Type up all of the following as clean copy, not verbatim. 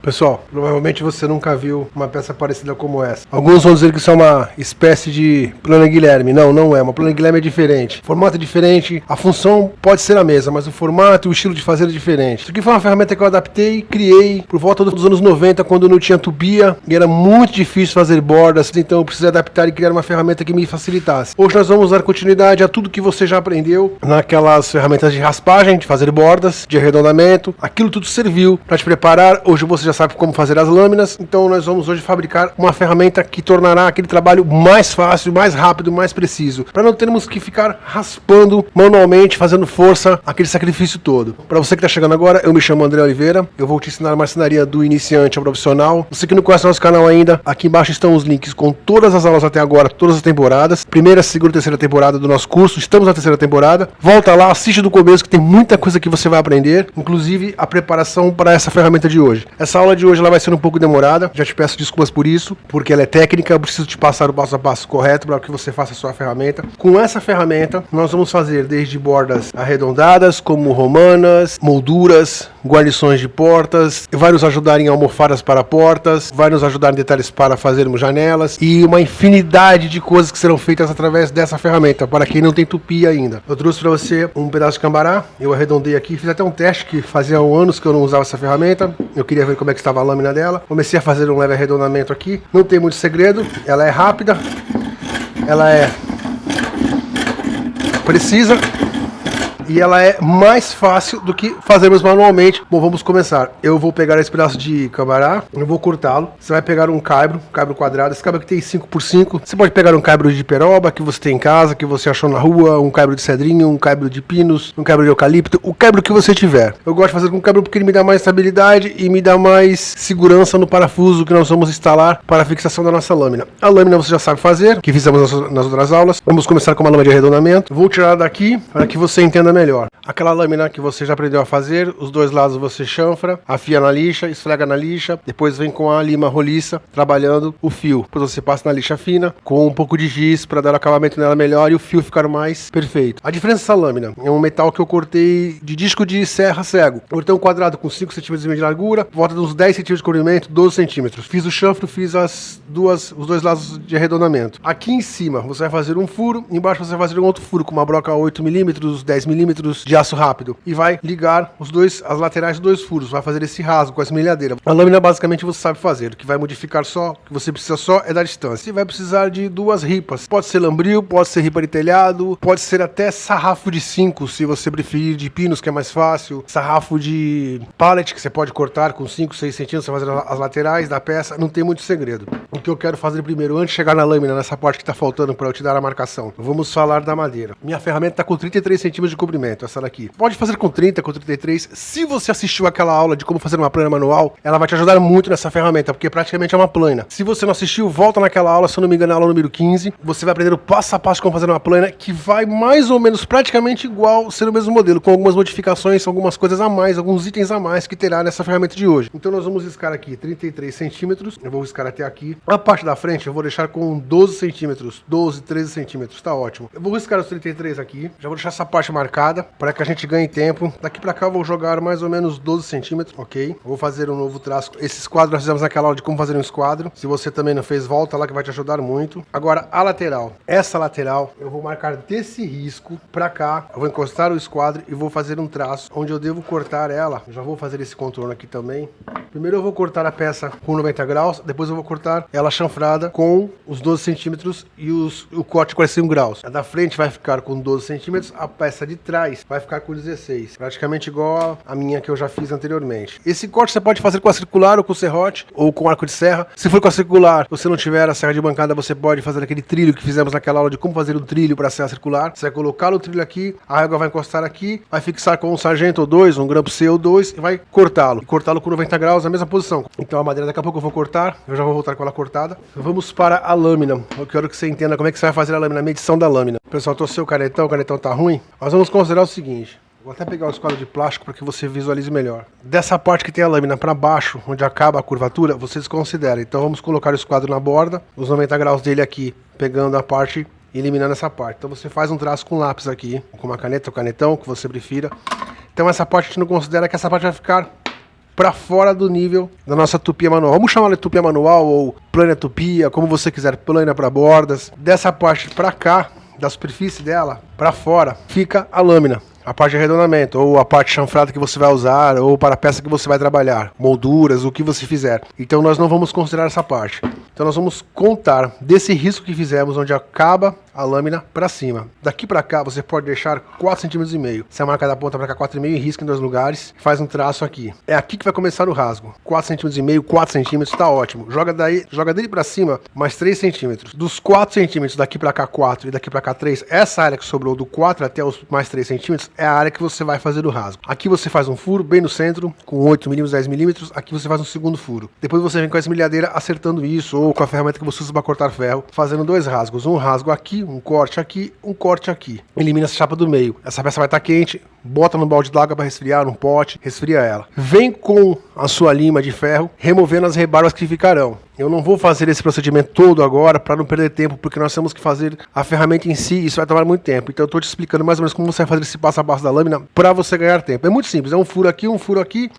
Pessoal, provavelmente você nunca viu uma peça parecida como essa. Alguns vão dizer que isso é uma espécie de plana Guilherme. Não, não é. Uma plana Guilherme é diferente. O formato é diferente, a função pode ser a mesma, mas o formato e o estilo de fazer é diferente. Isso aqui foi uma ferramenta que eu adaptei e criei por volta dos anos 90, quando não tinha tubia e era muito difícil fazer bordas, então eu precisei adaptar e criar uma ferramenta que me facilitasse. Hoje nós vamos dar continuidade a tudo que você já aprendeu naquelas ferramentas de raspagem, de fazer bordas, de arredondamento. Aquilo tudo serviu para te preparar. Hoje você já sabe como fazer as lâminas, então nós vamos hoje fabricar uma ferramenta que tornará aquele trabalho mais fácil, mais rápido, mais preciso, para não termos que ficar raspando manualmente, fazendo força, aquele sacrifício todo. Para você que está chegando agora, eu me chamo André Oliveira, eu vou te ensinar marcenaria do iniciante ao profissional. Você que não conhece nosso canal ainda, aqui embaixo estão os links com todas as aulas até agora, todas as temporadas, primeira, segunda e terceira temporada do nosso curso, estamos na terceira temporada. Volta lá, assiste do começo que tem muita coisa que você vai aprender, inclusive a preparação para essa ferramenta de hoje. Essa aula de hoje ela vai ser um pouco demorada, já te peço desculpas por isso, porque ela é técnica, eu preciso te passar o passo a passo correto para que você faça a sua ferramenta. Com essa ferramenta, nós vamos fazer desde bordas arredondadas, como romanas, molduras, guarnições de portas, vai nos ajudar em almofadas para portas, vai nos ajudar em detalhes para fazermos janelas e uma infinidade de coisas que serão feitas através dessa ferramenta, para quem não tem tupi ainda. Eu trouxe para você um pedaço de cambará, eu arredondei aqui, fiz até um teste que fazia anos que eu não usava essa ferramenta, eu queria ver como é que estava a lâmina dela. Comecei a fazer um leve arredondamento aqui, não tem muito segredo, ela é rápida, ela é precisa e ela é mais fácil do que fazermos manualmente. Bom, vamos começar. Eu vou pegar esse pedaço de cambará, eu vou cortá-lo. Você vai pegar um caibro quadrado. Esse caibro aqui tem 5x5. Você pode pegar um caibro de peroba que você tem em casa, que você achou na rua, um caibro de cedrinho, um caibro de pinos, um caibro de eucalipto, o caibro que você tiver. Eu gosto de fazer com caibro porque ele me dá mais estabilidade e me dá mais segurança no parafuso que nós vamos instalar para a fixação da nossa lâmina. A lâmina você já sabe fazer, que fizemos nas outras aulas. Vamos começar com uma lâmina de arredondamento. Vou tirar daqui para que você entenda melhor. Aquela lâmina que você já aprendeu a fazer, os dois lados você chanfra, afia na lixa, esfrega na lixa, depois vem com a lima roliça trabalhando o fio. Depois você passa na lixa fina com um pouco de giz para dar acabamento nela melhor e o fio ficar mais perfeito. A diferença dessa lâmina é um metal que eu cortei de disco de serra cego. Eu cortei um quadrado com 5 cm de largura, volta dos 10 cm de comprimento, 12 cm. Fiz o chanfro, fiz os dois lados de arredondamento. Aqui em cima você vai fazer um furo, embaixo você vai fazer um outro furo com uma broca 8 mm, 10 mm de aço rápido e vai ligar as laterais dos dois furos, vai fazer esse rasgo com a esmerilhadeira. A lâmina basicamente você sabe fazer, o que vai modificar só, o que você precisa só é da distância. Você vai precisar de duas ripas, pode ser lambril, pode ser ripa de telhado, pode ser até sarrafo de 5, se você preferir, de pinos que é mais fácil, sarrafo de pallet que você pode cortar com 5, 6 centímetros, você vai fazer as laterais da peça, não tem muito segredo. O que eu quero fazer primeiro, antes de chegar na lâmina, nessa parte que está faltando para eu te dar a marcação, vamos falar da madeira. Minha ferramenta está com 33 centímetros de comprimento, essa daqui. Pode fazer com 30, com 33. Se você assistiu aquela aula de como fazer uma plana manual, ela vai te ajudar muito nessa ferramenta, porque praticamente é uma plana. Se você não assistiu, volta naquela aula, se eu não me engano, a aula número 15. Você vai aprender o passo a passo como fazer uma plana, que vai mais ou menos praticamente igual ser o mesmo modelo, com algumas modificações, algumas coisas a mais, alguns itens a mais que terá nessa ferramenta de hoje. Então nós vamos riscar aqui 33 centímetros, eu vou riscar até aqui. A parte da frente eu vou deixar com 12 centímetros, 12, 13 centímetros, tá ótimo. Eu vou riscar os 33 aqui, já vou deixar essa parte marcada, para que a gente ganhe tempo. Daqui pra cá eu vou jogar mais ou menos 12 centímetros, ok? Vou fazer um novo traço. Esses quadros nós fizemos naquela aula de como fazer um esquadro. Se você também não fez, volta lá que vai te ajudar muito. Agora, a lateral. Essa lateral, eu vou marcar desse risco pra cá. Eu vou encostar o esquadro e vou fazer um traço onde eu devo cortar ela. Já vou fazer esse contorno aqui também. Primeiro eu vou cortar a peça com 90 graus, depois eu vou cortar ela chanfrada com os 12 centímetros e o corte 41 graus. A da frente vai ficar com 12 centímetros, a peça de trás vai ficar com 16, praticamente igual a minha que eu já fiz anteriormente. Esse corte você pode fazer com a circular ou com o serrote ou com arco de serra. Se for com a circular, você não tiver a serra de bancada, você pode fazer aquele trilho que fizemos naquela aula de como fazer um trilho para a serra circular. Você vai colocar o trilho aqui, a régua vai encostar aqui, vai fixar com um sargento ou dois, um grampo C ou dois e vai cortá-lo. Cortá-lo com 90 graus na mesma posição. Então a madeira daqui a pouco eu vou cortar, eu já vou voltar com ela cortada. Vamos para a lâmina. Eu quero que você entenda como é que você vai fazer a lâmina, a medição da lâmina. Pessoal, torceu o canetão tá ruim. Nós vamos considerar o seguinte. Vou até pegar o esquadro de plástico para que você visualize melhor. Dessa parte que tem a lâmina para baixo, onde acaba a curvatura, você desconsidera. Então vamos colocar o esquadro na borda, os 90 graus dele aqui, pegando a parte e eliminando essa parte. Então você faz um traço com lápis aqui, com uma caneta ou canetão, que você prefira. Então essa parte a gente não considera, que essa parte vai ficar para fora do nível da nossa tupia manual. Vamos chamar de tupia manual ou plana tupia, como você quiser, plana para bordas. Dessa parte para cá, da superfície dela, para fora, fica a lâmina. A parte de arredondamento, ou a parte chanfrada que você vai usar, ou para a peça que você vai trabalhar, molduras, o que você fizer. Então nós não vamos considerar essa parte. Então nós vamos contar desse risco que fizemos, onde acaba a lâmina para cima. Daqui para cá você pode deixar 4,5 cm. Você marca da ponta para cá 4,5 e risca em 2 lugares, faz um traço aqui. É aqui que vai começar o rasgo. 4,5 cm, 4 cm, tá ótimo. Joga dele para cima mais 3 cm. Dos 4 cm daqui para cá 4 e daqui para cá 3, essa área que sobrou do 4 até os mais 3 cm é a área que você vai fazer o rasgo. Aqui você faz um furo bem no centro, com 8 mm, 10 mm. Aqui você faz um segundo furo. Depois você vem com a esmerilhadeira acertando isso, ou com a ferramenta que você usa para cortar ferro, fazendo 2 rasgos. Um rasgo aqui, um corte aqui, um corte aqui. Elimina essa chapa do meio. Essa peça vai estar quente, bota no balde d'água para resfriar, num pote, resfria ela. Vem com a sua lima de ferro, removendo as rebarbas que ficarão. Eu não vou fazer esse procedimento todo agora para não perder tempo, porque nós temos que fazer a ferramenta em si, isso vai tomar muito tempo. Então eu estou te explicando mais ou menos como você vai fazer esse passo a passo da lâmina para você ganhar tempo. É muito simples, é um furo aqui,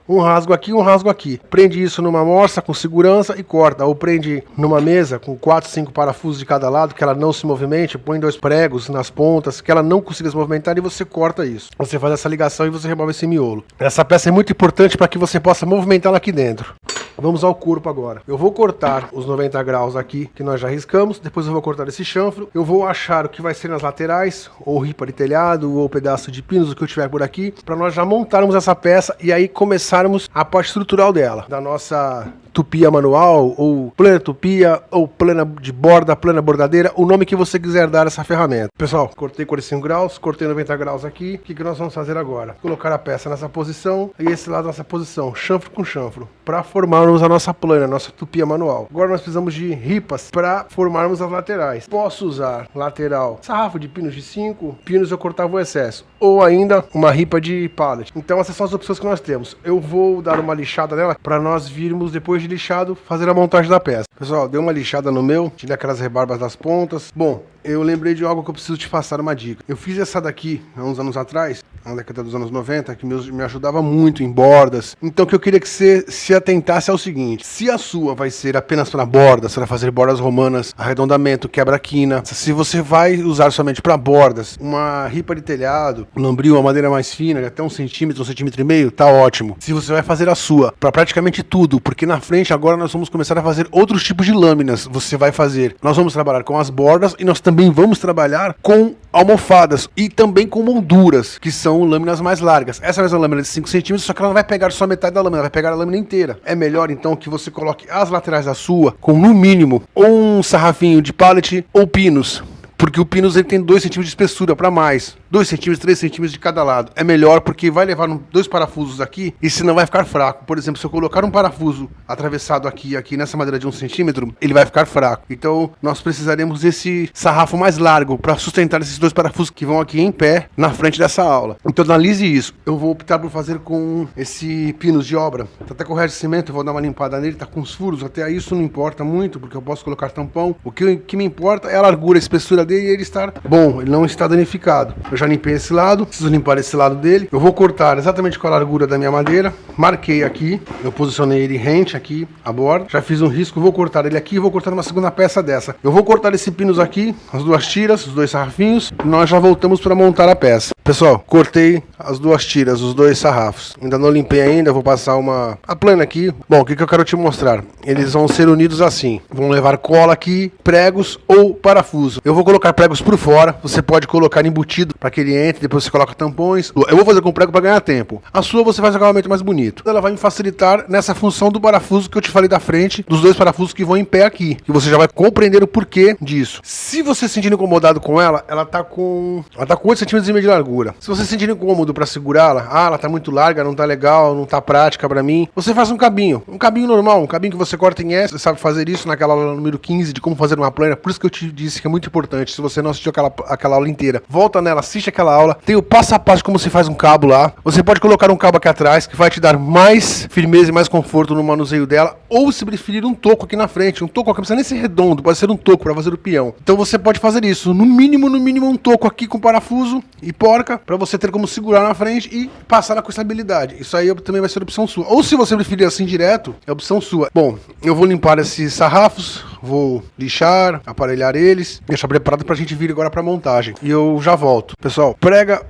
um rasgo aqui, um rasgo aqui. Prende isso numa morsa com segurança e corta, ou prende numa mesa com 4, 5 parafusos de cada lado, que ela não se movimente, põe 2 pregos nas pontas, que ela não consiga se movimentar e você corta isso. Você faz essa ligação e você remove esse miolo. Essa peça é muito importante para que você possa movimentá-la aqui dentro. Vamos ao corpo agora. Eu vou cortar os 90 graus aqui, que nós já riscamos. Depois eu vou cortar esse chanfro. Eu vou achar o que vai ser nas laterais, ou ripa de telhado, ou pedaço de pinos, o que eu tiver por aqui, para nós já montarmos essa peça e aí começarmos a parte estrutural dela, da nossa tupia manual, ou plana tupia, ou plana de borda, plana bordadeira, o nome que você quiser dar a essa ferramenta. Pessoal, cortei 45 graus, cortei 90 graus aqui. O que nós vamos fazer agora? Colocar a peça nessa posição e esse lado nessa posição, chanfro com chanfro, para formarmos a nossa plana, a nossa tupia manual. Agora nós precisamos de ripas para formarmos as laterais. Posso usar lateral sarrafo de pinos de 5, pinos eu cortava o excesso, ou ainda uma ripa de pallet. Então essas são as opções que nós temos. Eu vou dar uma lixada nela para nós virmos depois de lixado fazer a montagem da peça. Pessoal, dei uma lixada no meu, tirei aquelas rebarbas das pontas. Bom, eu lembrei de algo que eu preciso te passar uma dica. Eu fiz essa daqui há uns anos atrás, na década dos anos 90, que me ajudava muito em bordas. Então o que eu queria que você se atentasse é o seguinte: se a sua vai ser apenas para bordas, você vai fazer bordas romanas, arredondamento, quebra-quina. Se você vai usar somente para bordas, uma ripa de telhado, um lambril, uma madeira mais fina, até 1 centímetro, 1,5 centímetros, tá ótimo. Se você vai fazer a sua para praticamente tudo, porque na frente agora nós vamos começar a fazer outros tipos de lâminas. Você vai fazer, nós vamos trabalhar com as bordas e nós também vamos trabalhar com almofadas e também com molduras, que são lâminas mais largas. Essa mesma lâmina de 5 centímetros, só que ela não vai pegar só metade da lâmina, ela vai pegar a lâmina inteira. É melhor então que você coloque as laterais da sua com no mínimo ou um sarrafinho de pallet ou pinos. Porque o pinos ele tem 2 centímetros de espessura para mais. 2 centímetros, 3 centímetros de cada lado. É melhor porque vai levar 2 parafusos aqui e senão vai ficar fraco. Por exemplo, se eu colocar um parafuso atravessado aqui nessa madeira de 1 centímetro, ele vai ficar fraco. Então nós precisaremos desse sarrafo mais largo para sustentar esses 2 parafusos que vão aqui em pé na frente dessa aula. Então analise isso. Eu vou optar por fazer com esse pinos de obra. Tá até com o resto de cimento, eu vou dar uma limpada nele, tá com os furos. Até aí isso não importa muito, porque eu posso colocar tampão. O que me importa é a largura, a espessura dele e ele estar bom, ele não está danificado. Eu já limpei esse lado, preciso limpar esse lado dele. Eu vou cortar exatamente com a largura da minha madeira. Marquei aqui, eu posicionei ele rente aqui, a borda. Já fiz um risco, vou cortar ele aqui e vou cortar uma segunda peça dessa. Eu vou cortar esse pinos aqui, as 2 tiras, os 2 sarrafinhos. E nós já voltamos para montar a peça. Pessoal, cortei as 2 tiras, os 2 sarrafos. Ainda não limpei ainda, vou passar a plana aqui. Bom, o que eu quero te mostrar? Eles vão ser unidos assim. Vão levar cola aqui, pregos ou parafuso. Eu vou colocar pregos por fora. Você pode colocar embutido para que ele entre, depois você coloca tampões. Eu vou fazer com prego para ganhar tempo. A sua você faz o acabamento mais bonito. Ela vai me facilitar nessa função do parafuso que eu te falei da frente, dos 2 parafusos que vão em pé aqui. E você já vai compreender o porquê disso. Se você se sentir incomodado com ela, ela tá com 8,5 centímetros de largura. Se você se sentir incômodo para segurá-la, ela tá muito larga, não tá legal, não tá prática para mim, você faz um cabinho normal, um cabinho que você corta em S. Você sabe fazer isso naquela aula número 15 de como fazer uma plana. Por isso que eu te disse que é muito importante importante. Se você não assistiu aquela aula inteira, volta nela, assiste aquela aula. Tem o passo a passo de como se faz um cabo lá. Você pode colocar um cabo aqui atrás, que vai te dar mais firmeza e mais conforto no manuseio dela. Ou, se preferir, um toco aqui na frente. Um toco aqui, não precisa nem ser redondo, pode ser um toco para fazer o peão. Então você pode fazer isso. No mínimo, um toco aqui com parafuso e porca, para você ter como segurar na frente e passar com estabilidade. Isso aí também vai ser opção sua. Ou se você preferir assim direto, é opção sua. Bom, eu vou limpar esses sarrafos, vou lixar, aparelhar eles, deixar preparado pra gente vir agora pra montagem. E eu já volto. Pessoal, prega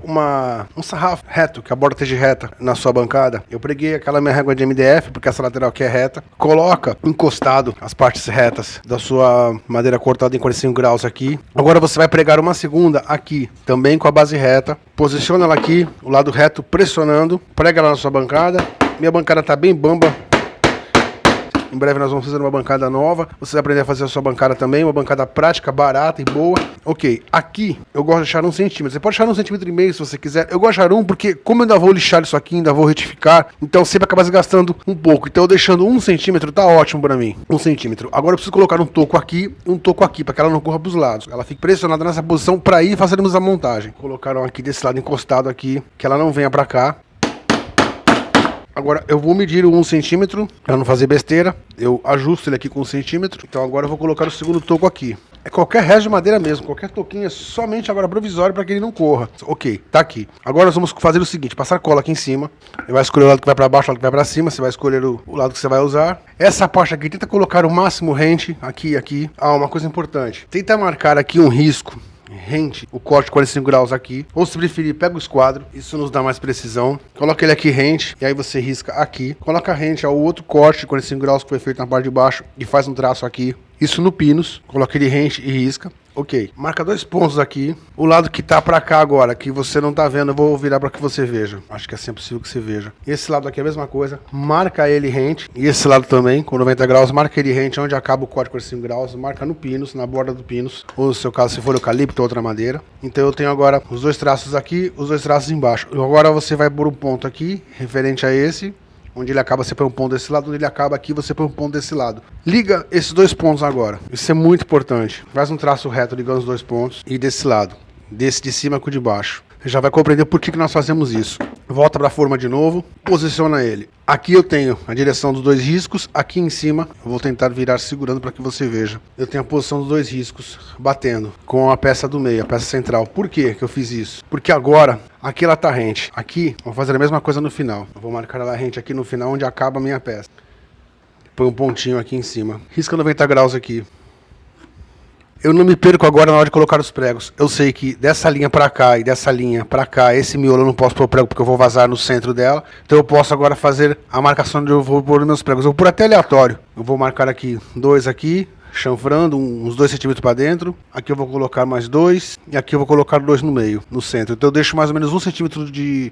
um sarrafo reto, que a borda esteja reta na sua bancada. Eu preguei aquela minha régua de MDF, porque essa lateral aqui é reta. Coloca encostado as partes retas da sua madeira cortada em 45 graus aqui. Agora você vai pregar uma segunda aqui, também com a base reta. Posiciona ela aqui, o lado reto pressionando. Prega ela na sua bancada. Minha bancada tá bem bamba. Em breve nós vamos fazer uma bancada nova. Você vai aprender a fazer a sua bancada também. Uma bancada prática, barata e boa. Ok, aqui eu gosto de deixar 1 centímetro. Você pode deixar 1,5 cm se você quiser. Eu gosto de deixar 1 porque, como eu ainda vou lixar isso aqui, ainda vou retificar, então sempre acaba desgastando um pouco. Então eu deixando 1 centímetro tá ótimo pra mim. 1 centímetro. Agora eu preciso colocar um toco aqui e um toco aqui, para que ela não corra pros lados. Ela fique pressionada nessa posição para ir fazermos a montagem. Colocaram aqui desse lado encostado aqui, que ela não venha pra cá. Agora eu vou medir o 1 centímetro, para não fazer besteira. Eu ajusto ele aqui com 1 centímetro. Então agora eu vou colocar o segundo toco aqui. É qualquer resto de madeira mesmo, qualquer toquinho, é somente agora provisório para que ele não corra. Ok, tá aqui. Agora nós vamos fazer o seguinte, passar cola aqui em cima. Você vai escolher o lado que vai para baixo, o lado que vai para cima. Você vai escolher o lado que você vai usar. Essa parte aqui, tenta colocar o máximo rente aqui e aqui. Ah, uma coisa importante. Tenta marcar aqui um risco. Rente, o corte de 45 graus aqui, ou se preferir, pega o esquadro, isso nos dá mais precisão. Coloca ele aqui rente, e aí você risca aqui. Coloca rente ao outro corte de 45 graus que foi feito na parte de baixo e faz um traço aqui. Isso no pinos, coloca ele rente e risca. Ok, marca 2 pontos aqui. O lado que tá pra cá agora, que você não tá vendo, eu vou virar pra que você veja. Acho que é sempre possível que você veja. Esse lado aqui é a mesma coisa. Marca ele rente. E esse lado também, com 90 graus. Marca ele rente onde acaba o corte de 45 graus. Marca no pinos, na borda do pinos. Ou no seu caso, se for eucalipto ou outra madeira. Então eu tenho agora os 2 traços aqui, os 2 traços embaixo. Agora você vai pôr um ponto aqui, referente a esse. Onde ele acaba, você põe um ponto desse lado. Onde ele acaba aqui, você põe um ponto desse lado. Liga esses 2 pontos agora. Isso é muito importante. Faz um traço reto ligando os 2 pontos. E desse lado. Desse de cima com o de baixo. Você já vai compreender por que nós fazemos isso. Volta para a forma de novo. Posiciona ele. Aqui eu tenho a direção dos 2 riscos. Aqui em cima, eu vou tentar virar segurando para que você veja. Eu tenho a posição dos 2 riscos batendo com a peça do meio, a peça central. Por que eu fiz isso? Porque agora, aqui ela tá rente. Aqui, vou fazer a mesma coisa no final. Eu vou marcar ela rente aqui no final, onde acaba a minha peça. Põe um pontinho aqui em cima. Risca 90 graus aqui. Eu não me perco agora na hora de colocar os pregos. Eu sei que dessa linha pra cá e dessa linha pra cá, esse miolo eu não posso pôr prego porque eu vou vazar no centro dela. Então eu posso agora fazer a marcação onde eu vou pôr os meus pregos. Eu vou pôr até aleatório. Eu vou marcar aqui 2 aqui, chanfrando uns 2 centímetros para dentro. Aqui eu vou colocar mais 2 e aqui eu vou colocar 2 no meio, no centro. Então eu deixo mais ou menos 1 centímetro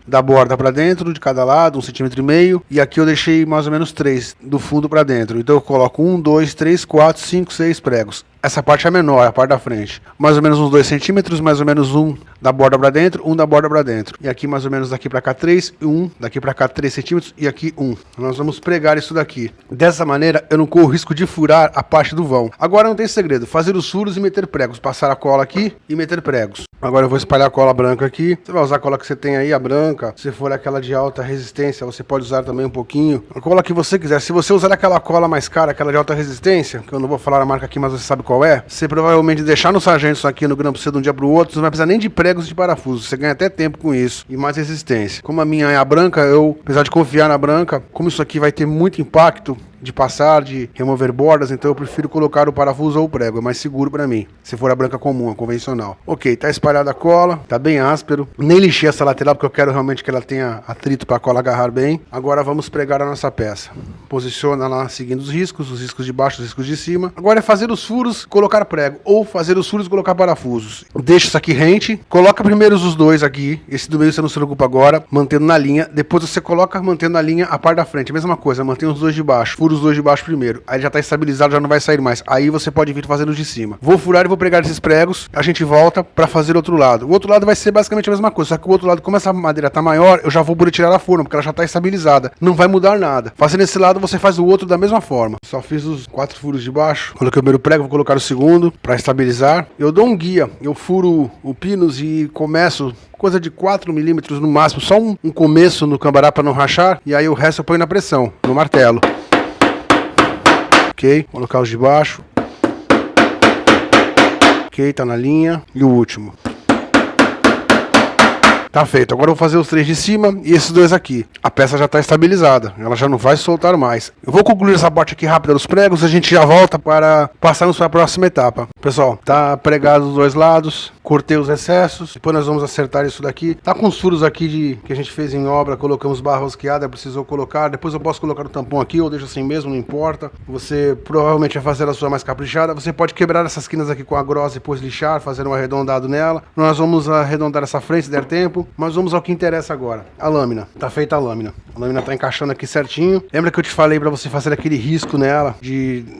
da borda para dentro de cada lado, 1,5 centímetros, e aqui eu deixei mais ou menos 3 do fundo para dentro. Então eu coloco 1, 2, 3, 4, 5, 6 pregos. Essa parte é menor, a parte da frente. Mais ou menos uns 2 centímetros, mais ou menos 1 da borda para dentro, 1 da borda para dentro. E aqui mais ou menos daqui para cá 3, 1, daqui para cá 3 centímetros e aqui 1. Nós vamos pregar isso daqui. Dessa maneira eu não corro o risco de furar a parte do vão. Agora não tem segredo, fazer os furos e meter pregos. Passar a cola aqui e meter pregos. Agora eu vou espalhar a cola branca aqui. Você vai usar a cola que você tem aí, a branca. Se for aquela de alta resistência, você pode usar também um pouquinho. A cola que você quiser. Se você usar aquela cola mais cara, aquela de alta resistência, que eu não vou falar a marca aqui, mas você sabe qual é, você provavelmente deixar no sargento isso aqui no grampo C de um dia para o outro, você não vai precisar nem de pregos de parafusos. Você ganha até tempo com isso e mais resistência. Como a minha é a branca, eu, apesar de confiar na branca, como isso aqui vai ter muito impacto de passar, de remover bordas, então eu prefiro colocar o parafuso ou o prego, é mais seguro pra mim, se for a branca comum, a convencional. Ok, tá espalhada a cola, tá bem áspero, nem lixei essa lateral porque eu quero realmente que ela tenha atrito pra cola agarrar bem. Agora vamos pregar a nossa peça. Posiciona lá seguindo os riscos de baixo, os riscos de cima. Agora é fazer os furos, colocar prego, ou fazer os furos e colocar parafusos. Deixa isso aqui rente, coloca primeiro os 2 aqui, esse do meio você não se preocupa agora, mantendo na linha, depois você coloca mantendo na linha a parte da frente, mesma coisa, mantém os 2 de baixo, furo os dois de baixo primeiro. Aí já tá estabilizado, já não vai sair mais. Aí você pode vir fazendo os de cima. Vou furar e vou pregar esses pregos. A gente volta pra fazer o outro lado. O outro lado vai ser basicamente a mesma coisa. Só que o outro lado, como essa madeira tá maior, eu já vou poder tirar da forma, porque ela já tá estabilizada. Não vai mudar nada. Fazendo esse lado, você faz o outro da mesma forma. Só fiz os 4 furos de baixo. Coloquei o primeiro prego, vou colocar o segundo pra estabilizar. Eu dou um guia. Eu furo o pinos e começo coisa de 4 milímetros no máximo, só um começo no cambará para não rachar, e aí o resto eu ponho na pressão, no martelo. Ok, vou colocar os de baixo. Ok, tá na linha. E o último. Tá feito, agora eu vou fazer os 3 de cima e esses 2 aqui. A peça já está estabilizada, ela já não vai soltar mais. Eu vou concluir essa parte aqui rápida dos pregos, a gente já volta para passarmos para a próxima etapa. Pessoal, tá pregado os 2 lados, cortei os excessos, depois nós vamos acertar isso daqui. Tá com os furos aqui que a gente fez em obra, colocamos barra rosqueada, precisou colocar. Depois eu posso colocar o tampão aqui ou deixo assim mesmo, não importa. Você provavelmente vai fazer a sua mais caprichada. Você pode quebrar essas quinas aqui com a grossa e depois lixar, fazer um arredondado nela. Nós vamos arredondar essa frente se der tempo. Mas vamos ao que interessa agora. A lâmina. Tá feita a lâmina. A lâmina tá encaixando aqui certinho. Lembra que eu te falei pra você fazer aquele risco nela,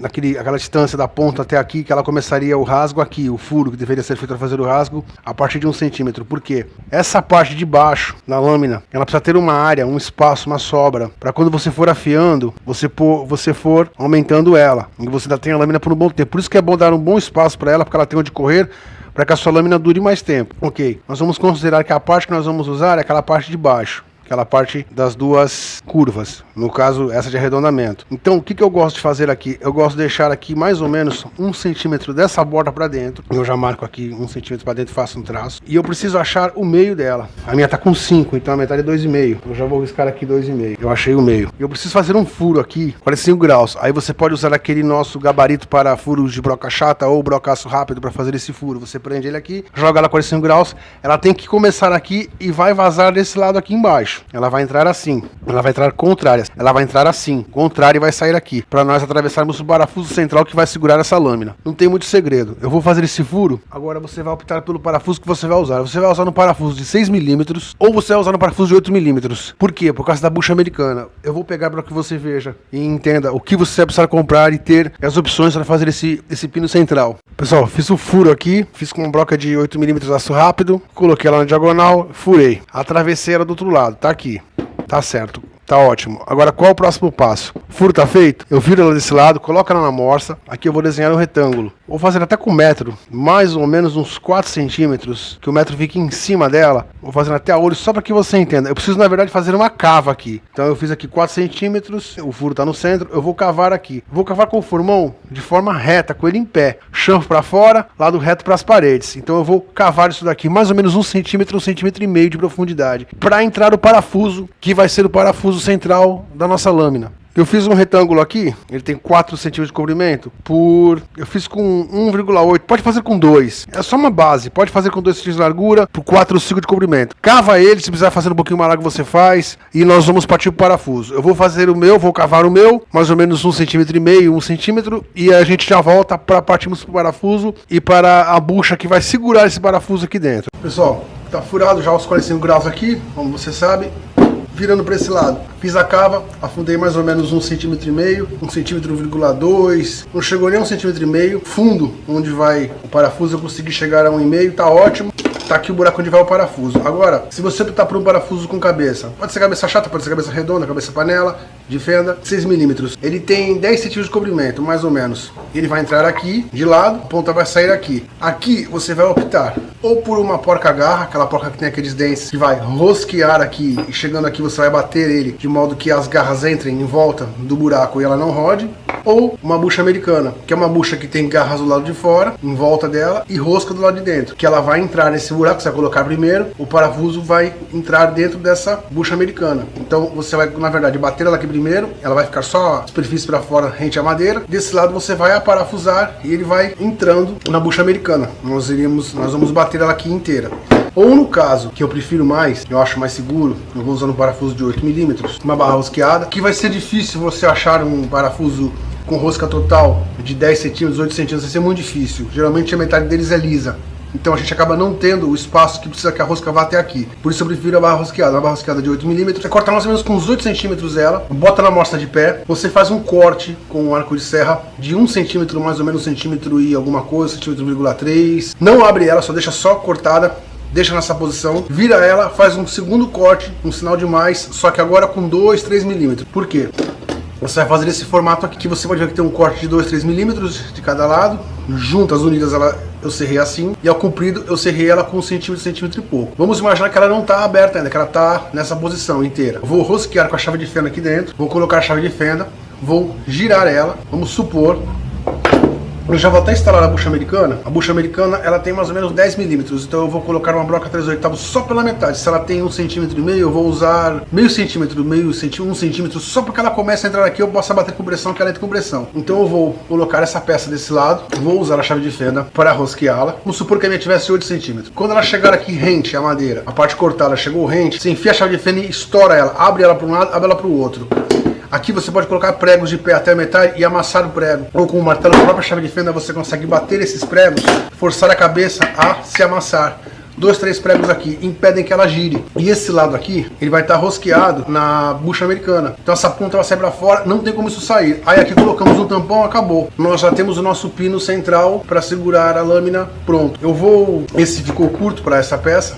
aquela distância da ponta até aqui, que ela começaria o rasgo aqui, o furo que deveria ser feito para fazer o rasgo, a partir de 1 centímetro. Por quê? Essa parte de baixo da lâmina, ela precisa ter uma área, um espaço, uma sobra, para quando você for afiando, você for aumentando ela. E você ainda tem a lâmina por um bom tempo. Por isso que é bom dar um bom espaço para ela, porque ela tem onde correr, para que a sua lâmina dure mais tempo. Ok, nós vamos considerar que a parte que nós vamos usar é aquela parte de baixo. Aquela parte das 2 curvas, no caso essa de arredondamento. Então o que eu gosto de fazer aqui? Eu gosto de deixar aqui mais ou menos 1 centímetro dessa borda para dentro. Eu já marco aqui 1 centímetro para dentro e faço um traço. E eu preciso achar o meio dela. A minha tá com 5, então a metade é 2,5. Eu já vou riscar aqui 2,5. Eu achei o meio. Eu preciso fazer um furo aqui, 45 graus. Aí você pode usar aquele nosso gabarito para furos de broca chata ou brocaço rápido para fazer esse furo. Você prende ele aqui, joga ela 45 graus. Ela tem que começar aqui e vai vazar desse lado aqui embaixo. Ela vai entrar assim, ela vai entrar contrária, ela vai entrar assim, contrária e vai sair aqui, para nós atravessarmos o parafuso central que vai segurar essa lâmina. Não tem muito segredo. Eu vou fazer esse furo, agora você vai optar pelo parafuso que você vai usar. Você vai usar no parafuso de 6 milímetros ou você vai usar no parafuso de 8 milímetros. Por quê? Por causa da bucha americana. Eu vou pegar para que você veja e entenda o que você vai precisar comprar e ter as opções para fazer esse pino central. Pessoal, fiz o furo aqui, fiz com uma broca de 8 milímetros aço rápido, coloquei ela na diagonal, furei. Atravessei ela do outro lado, tá aqui. Tá certo. Tá ótimo. Agora qual é o próximo passo? O furo tá feito? Eu viro ela desse lado, coloco ela na morsa. Aqui eu vou desenhar um retângulo. Vou fazer até com 1 metro, mais ou menos uns 4 centímetros, que o metro fique em cima dela. Vou fazer até a olho só para que você entenda. Eu preciso na verdade fazer uma cava aqui. Então eu fiz aqui 4 centímetros, o furo tá no centro, eu vou cavar aqui. Vou cavar com o formão de forma reta, com ele em pé. Chanfro para fora, lado reto para as paredes. Então eu vou cavar isso daqui mais ou menos 1 centímetro, 1,5 centímetros de profundidade. Para entrar o parafuso, que vai ser o parafuso central da nossa lâmina. Eu fiz um retângulo aqui, ele tem 4 centímetros de comprimento, eu fiz com 1,8, pode fazer com 2, é só uma base, pode fazer com 2 centímetros de largura, por 4,5 de comprimento. Cava ele, se precisar fazer um pouquinho mais largo você faz, e nós vamos partir para o parafuso. Eu vou fazer o meu, vou cavar o meu, mais ou menos 1,5 centímetros, 1 centímetro, e a gente já volta para partirmos para o parafuso e para a bucha que vai segurar esse parafuso aqui dentro. Pessoal, tá furado já os 45 graus aqui, como você sabe. Virando para esse lado, fiz a cava, afundei mais ou menos 1,5 centímetro, 1,2 centímetros, não chegou nem 1,5 centímetro, fundo onde vai o parafuso eu consegui chegar a 1,5, tá ótimo. Tá aqui o buraco onde vai o parafuso. Agora, se você optar por um parafuso com cabeça, pode ser cabeça chata, pode ser cabeça redonda, cabeça panela, de fenda, 6 milímetros. Ele tem 10 centímetros de comprimento, mais ou menos. Ele vai entrar aqui, de lado, a ponta vai sair aqui. Aqui você vai optar ou por uma porca-garra, aquela porca que tem aqueles dentes, que vai rosquear aqui, e chegando aqui você vai bater ele, de modo que as garras entrem em volta do buraco e ela não rode. Ou uma bucha americana, que é uma bucha que tem garras do lado de fora, em volta dela, e rosca do lado de dentro, que ela vai entrar nesse buraco, você vai colocar primeiro, o parafuso vai entrar dentro dessa bucha americana. Então você vai, na verdade, bater ela aqui primeiro, ela vai ficar só a superfície para fora, rente à madeira. Desse lado você vai aparafusar e ele vai entrando na bucha americana. Nós vamos bater ela aqui inteira. Ou no caso, que eu prefiro mais, eu acho mais seguro, eu vou usando um parafuso de 8 milímetros, uma barra rosqueada, que vai ser difícil você achar um parafuso com rosca total de 10 centímetros, 8 centímetros, vai ser muito difícil. Geralmente a metade deles é lisa. Então a gente acaba não tendo o espaço que precisa que a rosca vá até aqui. Por isso eu prefiro a barra rosqueada. Uma barra rosqueada de 8 mm. Você corta mais ou menos com uns 8 centímetros ela, bota na amostra de pé, você faz um corte com um arco de serra de 1 centímetro, mais ou menos 1 centímetro e alguma coisa, 1,3 centímetros. Não abre ela, só deixa só cortada. Deixa nessa posição, vira ela, faz um segundo corte, um sinal de mais, só que agora com 2, 3 milímetros. Por quê? Você vai fazer esse formato aqui, que você pode ver que tem um corte de 2, 3 milímetros de cada lado. Juntas, unidas, eu serrei assim. E ao comprido, eu serrei ela com 1 centímetro, centímetro e pouco. Vamos imaginar que ela não está aberta ainda, que ela está nessa posição inteira. Vou rosquear com a chave de fenda aqui dentro. Vou colocar a chave de fenda. Vou girar ela. Vamos supor... Eu já vou até instalar a bucha americana. A bucha americana, ela tem mais ou menos 10 milímetros. Então eu vou colocar uma broca 3/8 só pela metade. Se ela tem 1,5 centímetro, eu vou usar meio centímetro, 1 centímetro, só porque ela começa a entrar aqui, eu posso bater compressão, que ela entra compressão. Então eu vou colocar essa peça desse lado, vou usar a chave de fenda para rosqueá-la. Vamos supor que a minha tivesse 8 centímetros. Quando ela chegar aqui rente, a madeira, a parte cortada chegou rente, você enfia a chave de fenda e estoura ela. Abre ela para um lado, abre ela para o outro. Aqui você pode colocar pregos de pé até a metade e amassar o prego. Ou com o martelo, a própria chave de fenda, você consegue bater esses pregos, forçar a cabeça a se amassar. 2, 3 pregos aqui impedem que ela gire. E esse lado aqui, ele vai estar rosqueado na bucha americana. Então essa ponta vai sair para fora, não tem como isso sair. Aí aqui colocamos um tampão, acabou. Nós já temos o nosso pino central para segurar a lâmina, pronto. Esse ficou curto para essa peça.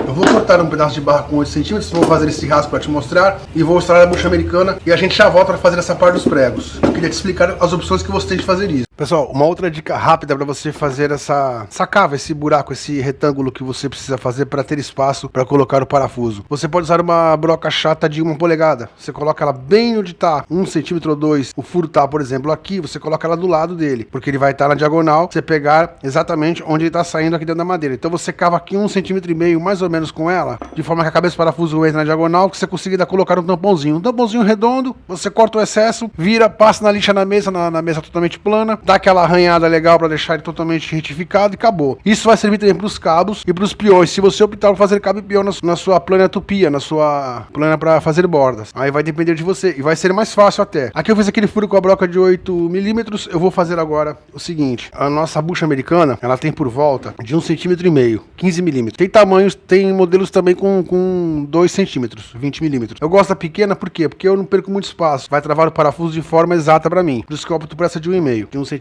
Eu vou cortar um pedaço de barra com 8 centímetros, vou fazer esse rasgo para te mostrar e vou instalar a bucha americana e a gente já volta para fazer essa parte dos pregos. Eu queria te explicar as opções que você tem de fazer isso. Pessoal, uma outra dica rápida para você fazer essa cava, esse buraco, esse retângulo que você precisa fazer para ter espaço para colocar o parafuso. Você pode usar uma broca chata de 1 polegada. Você coloca ela bem onde está, 1 centímetro ou 2. O furo tá, por exemplo, aqui, você coloca ela do lado dele, porque ele vai estar na diagonal, você pegar exatamente onde ele está saindo aqui dentro da madeira. Então você cava aqui 1,5 centímetros, mais ou menos com ela, de forma que a cabeça do parafuso entra na diagonal, que você consiga colocar um tampãozinho. Um tampãozinho redondo, você corta o excesso, vira, passa na lixa na mesa totalmente plana, dá aquela arranhada legal para deixar ele totalmente retificado e acabou. Isso vai servir também para os cabos e para os piões, se você optar por fazer cabo e pião na sua plana tupia, na sua plana para fazer bordas. Aí vai depender de você e vai ser mais fácil até. Aqui eu fiz aquele furo com a broca de 8 milímetros, eu vou fazer agora o seguinte. A nossa bucha americana, ela tem por volta de 1,5 centímetros, 15 milímetros. Tem tamanhos, tem modelos também com 2 centímetros, 20 milímetros. Eu gosto da pequena, por quê? Porque eu não perco muito espaço. Vai travar o parafuso de forma exata para mim. Por isso que eu opto por essa de 1,5, de 1,5 centímetros.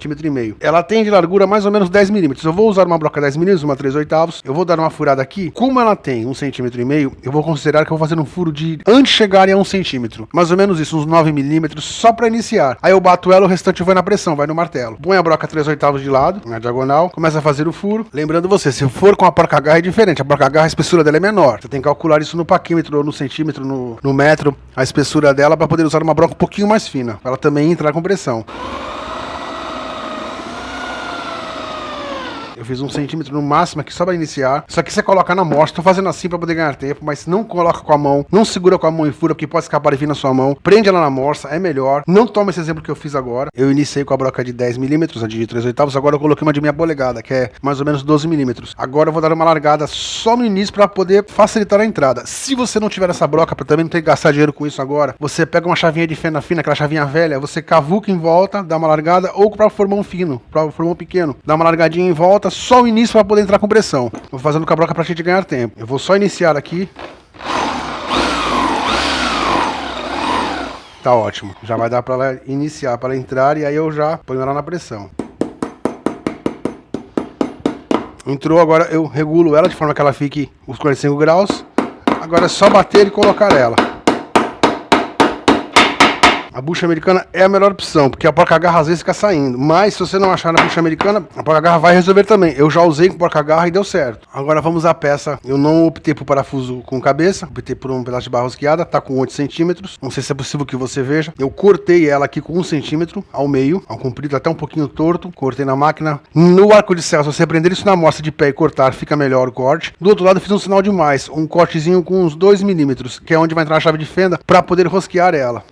Ela tem de largura mais ou menos 10 milímetros. Eu vou usar uma broca 10 milímetros, uma 3/8. Eu vou dar uma furada aqui. Como ela tem 1,5 centímetros, eu vou considerar que eu vou fazer um furo de, antes de chegarem a 1 centímetro, mais ou menos isso, uns 9 milímetros, só para iniciar. Aí eu bato ela, o restante vai na pressão, vai no martelo. Põe a broca 3/8 de lado, na diagonal, começa a fazer o furo. Lembrando você, se for com a porca-garra é diferente. A porca-garra, a espessura dela é menor. Você tem que calcular isso no paquímetro ou no centímetro, no metro, a espessura dela, para poder usar uma broca um pouquinho mais fina, para ela também entrar com pressão. Eu fiz 1 centímetro no máximo aqui só para iniciar. Isso aqui você coloca na amostra. Tô fazendo assim para poder ganhar tempo, mas não coloca com a mão, não segura com a mão e fura, porque pode escapar e vir na sua mão. Prende ela na amostra, é melhor. Não toma esse exemplo que eu fiz agora. Eu iniciei com a broca de 10 milímetros, a de 3/8. Agora eu coloquei uma de 1/2 polegada, que é mais ou menos 12 milímetros. Agora eu vou dar uma largada só no início para poder facilitar a entrada. Se você não tiver essa broca, para também não ter que gastar dinheiro com isso agora, você pega uma chavinha de fenda fina, aquela chavinha velha, você cavuca em volta, dá uma largada, ou para formar um fino, para formar um pequeno, dá uma largadinha em volta, só o início para poder entrar com pressão. Vou fazendo com a broca para a gente ganhar tempo. Eu vou só iniciar aqui. Tá ótimo. Já vai dar para ela iniciar, para ela entrar, e aí eu já ponho ela na pressão. Entrou, agora eu regulo ela de forma que ela fique os 45 graus. Agora é só bater e colocar ela. A bucha americana é a melhor opção, porque a porca-garra às vezes fica saindo. Mas se você não achar na bucha americana, a porca-garra vai resolver também. Eu já usei com porca-garra e deu certo. Agora vamos à peça. Eu não optei por parafuso com cabeça, optei por um pedaço de barra rosqueada, tá com 8 centímetros. Não sei se é possível que você veja. Eu cortei ela aqui com 1 centímetro ao meio, ao comprido, até um pouquinho torto. Cortei na máquina. No arco de serra, se você prender isso na amostra de pé e cortar, fica melhor o corte. Do outro lado eu fiz um sinal de mais, um cortezinho com uns 2 milímetros, que é onde vai entrar a chave de fenda, para poder rosquear ela.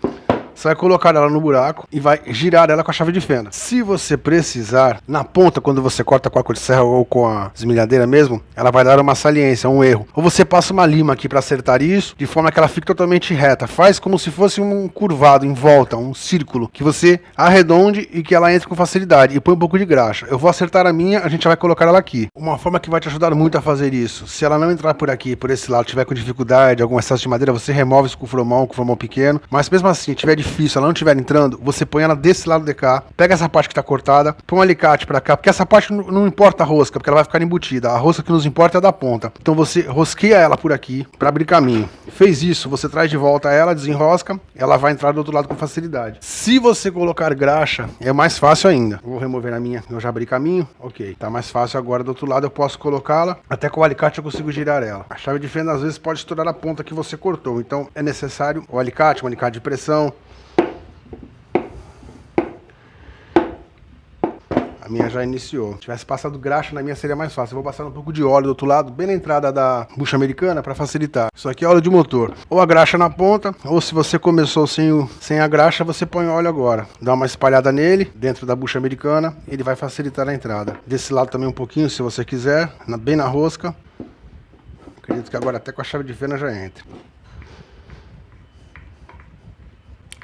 Você vai colocar ela no buraco e vai girar ela com a chave de fenda. Se você precisar, na ponta, quando você corta com a arco de serra ou com a esmilhadeira mesmo, ela vai dar uma saliência, um erro. Ou você passa uma lima aqui para acertar isso, de forma que ela fique totalmente reta. Faz como se fosse um curvado em volta, um círculo, que você arredonde e que ela entre com facilidade. E põe um pouco de graxa. Eu vou acertar a minha, a gente vai colocar ela aqui. Uma forma que vai te ajudar muito a fazer isso. Se ela não entrar por aqui, por esse lado, tiver com dificuldade, algum excesso de madeira, você remove isso com o formão pequeno. Mas mesmo assim, tiver difícil, ela não estiver entrando, você põe ela desse lado de cá, pega essa parte que tá cortada, põe um alicate pra cá, porque essa parte não importa a rosca, porque ela vai ficar embutida. A rosca que nos importa é a da ponta. Então você rosqueia ela por aqui pra abrir caminho. Fez isso, você traz de volta ela, desenrosca, ela vai entrar do outro lado com facilidade. Se você colocar graxa, é mais fácil ainda. Vou remover a minha, eu já abri caminho. Ok, tá mais fácil agora do outro lado, eu posso colocá-la, até com o alicate eu consigo girar ela. A chave de fenda às vezes pode estourar a ponta que você cortou, então é necessário o alicate, um alicate de pressão. A minha já iniciou. Se tivesse passado graxa na minha seria mais fácil. Eu vou passar um pouco de óleo do outro lado, bem na entrada da bucha americana, para facilitar. Isso aqui é óleo de motor. Ou a graxa na ponta, ou se você começou sem a graxa, você põe óleo agora. Dá uma espalhada nele, dentro da bucha americana, ele vai facilitar a entrada. Desse lado também um pouquinho, se você quiser, bem na rosca. Acredito que agora até com a chave de fenda já entra.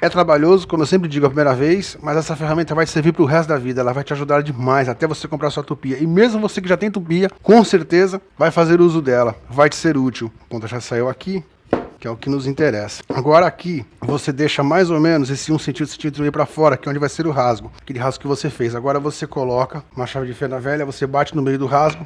É trabalhoso, como eu sempre digo a primeira vez, mas essa ferramenta vai te servir para o resto da vida, ela vai te ajudar demais até você comprar sua tupia. E mesmo você que já tem tupia, com certeza vai fazer uso dela, vai te ser útil. A ponta já saiu aqui, que é o que nos interessa. Agora aqui, você deixa mais ou menos esse 1 centímetro e meio para fora, que é onde vai ser o rasgo, aquele rasgo que você fez. Agora você coloca uma chave de fenda velha, você bate no meio do rasgo,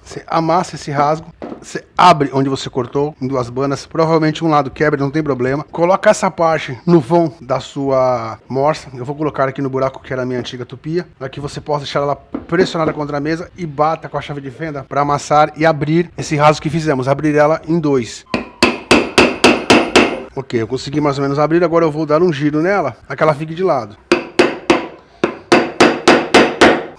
você amassa esse rasgo, você abre onde você cortou, em duas bandas, provavelmente um lado quebra, não tem problema. Coloca essa parte no vão da sua morsa, eu vou colocar aqui no buraco que era a minha antiga tupia, para que você possa deixar ela pressionada contra a mesa e bata com a chave de fenda para amassar e abrir esse rasgo que fizemos, abrir ela em dois. Ok, eu consegui mais ou menos abrir, agora eu vou dar um giro nela, para que ela fique de lado.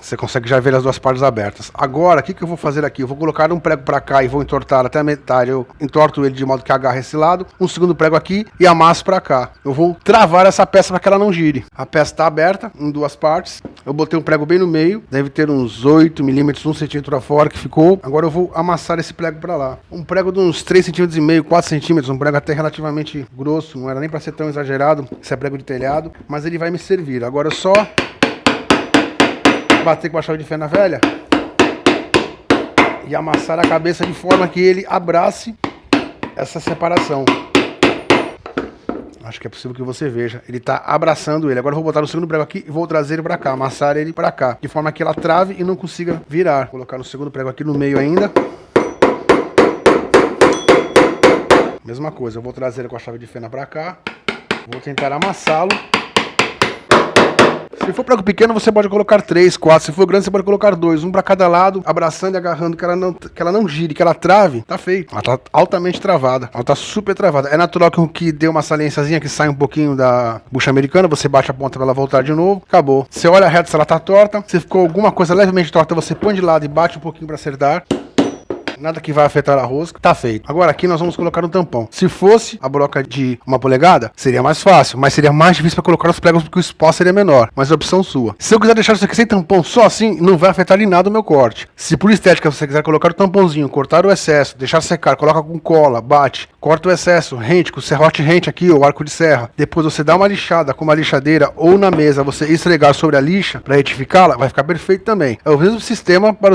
Você consegue já ver as duas partes abertas. Agora, o que eu vou fazer aqui? Eu vou colocar um prego para cá e vou entortar até a metade. Eu entorto ele de modo que agarre esse lado. Um segundo prego aqui e amasso para cá. Eu vou travar essa peça para que ela não gire. A peça está aberta em duas partes. Eu botei um prego bem no meio. Deve ter uns 8 milímetros, 1 centímetro fora que ficou. Agora eu vou amassar esse prego para lá. Um prego de uns 3,5 centímetros, 4 centímetros. Um prego até relativamente grosso. Não era nem para ser tão exagerado. Esse é prego de telhado. Mas ele vai me servir. Agora só bater com a chave de fenda velha e amassar a cabeça de forma que ele abrace essa separação. Acho que é possível que você veja. Ele está abraçando ele. Agora eu vou botar no segundo prego aqui e vou trazer ele para cá, amassar ele para cá, de forma que ela trave e não consiga virar. Vou colocar no segundo prego aqui no meio ainda. Mesma coisa, eu vou trazer ele com a chave de fenda para cá. Vou tentar amassá-lo. Se for prego pequeno, você pode colocar 3, 4. Se for grande, você pode colocar 2. Um para cada lado, abraçando e agarrando, que ela não gire, que ela trave. Tá feito. Ela tá altamente travada. Ela tá super travada. É natural que dê uma saliênciazinha, que sai um pouquinho da bucha americana. Você bate a ponta para ela voltar de novo. Acabou. Você olha reto se ela tá torta. Se ficou alguma coisa levemente torta, você põe de lado e bate um pouquinho para acertar. Nada que vai afetar a rosca, tá feito. Agora aqui nós vamos colocar um tampão. Se fosse a broca de 1 polegada, seria mais fácil, mas seria mais difícil para colocar os pregos porque o espaço seria menor, mas é opção sua. Se eu quiser deixar isso aqui sem tampão, só assim, não vai afetar em nada o meu corte. Se por estética você quiser colocar o tampãozinho, cortar o excesso, deixar secar, coloca com cola, bate, corta o excesso, rente, com o serrote rente aqui, ou arco de serra. Depois você dá uma lixada com uma lixadeira ou na mesa, você esfregar sobre a lixa para retificá-la, vai ficar perfeito também. É o mesmo sistema para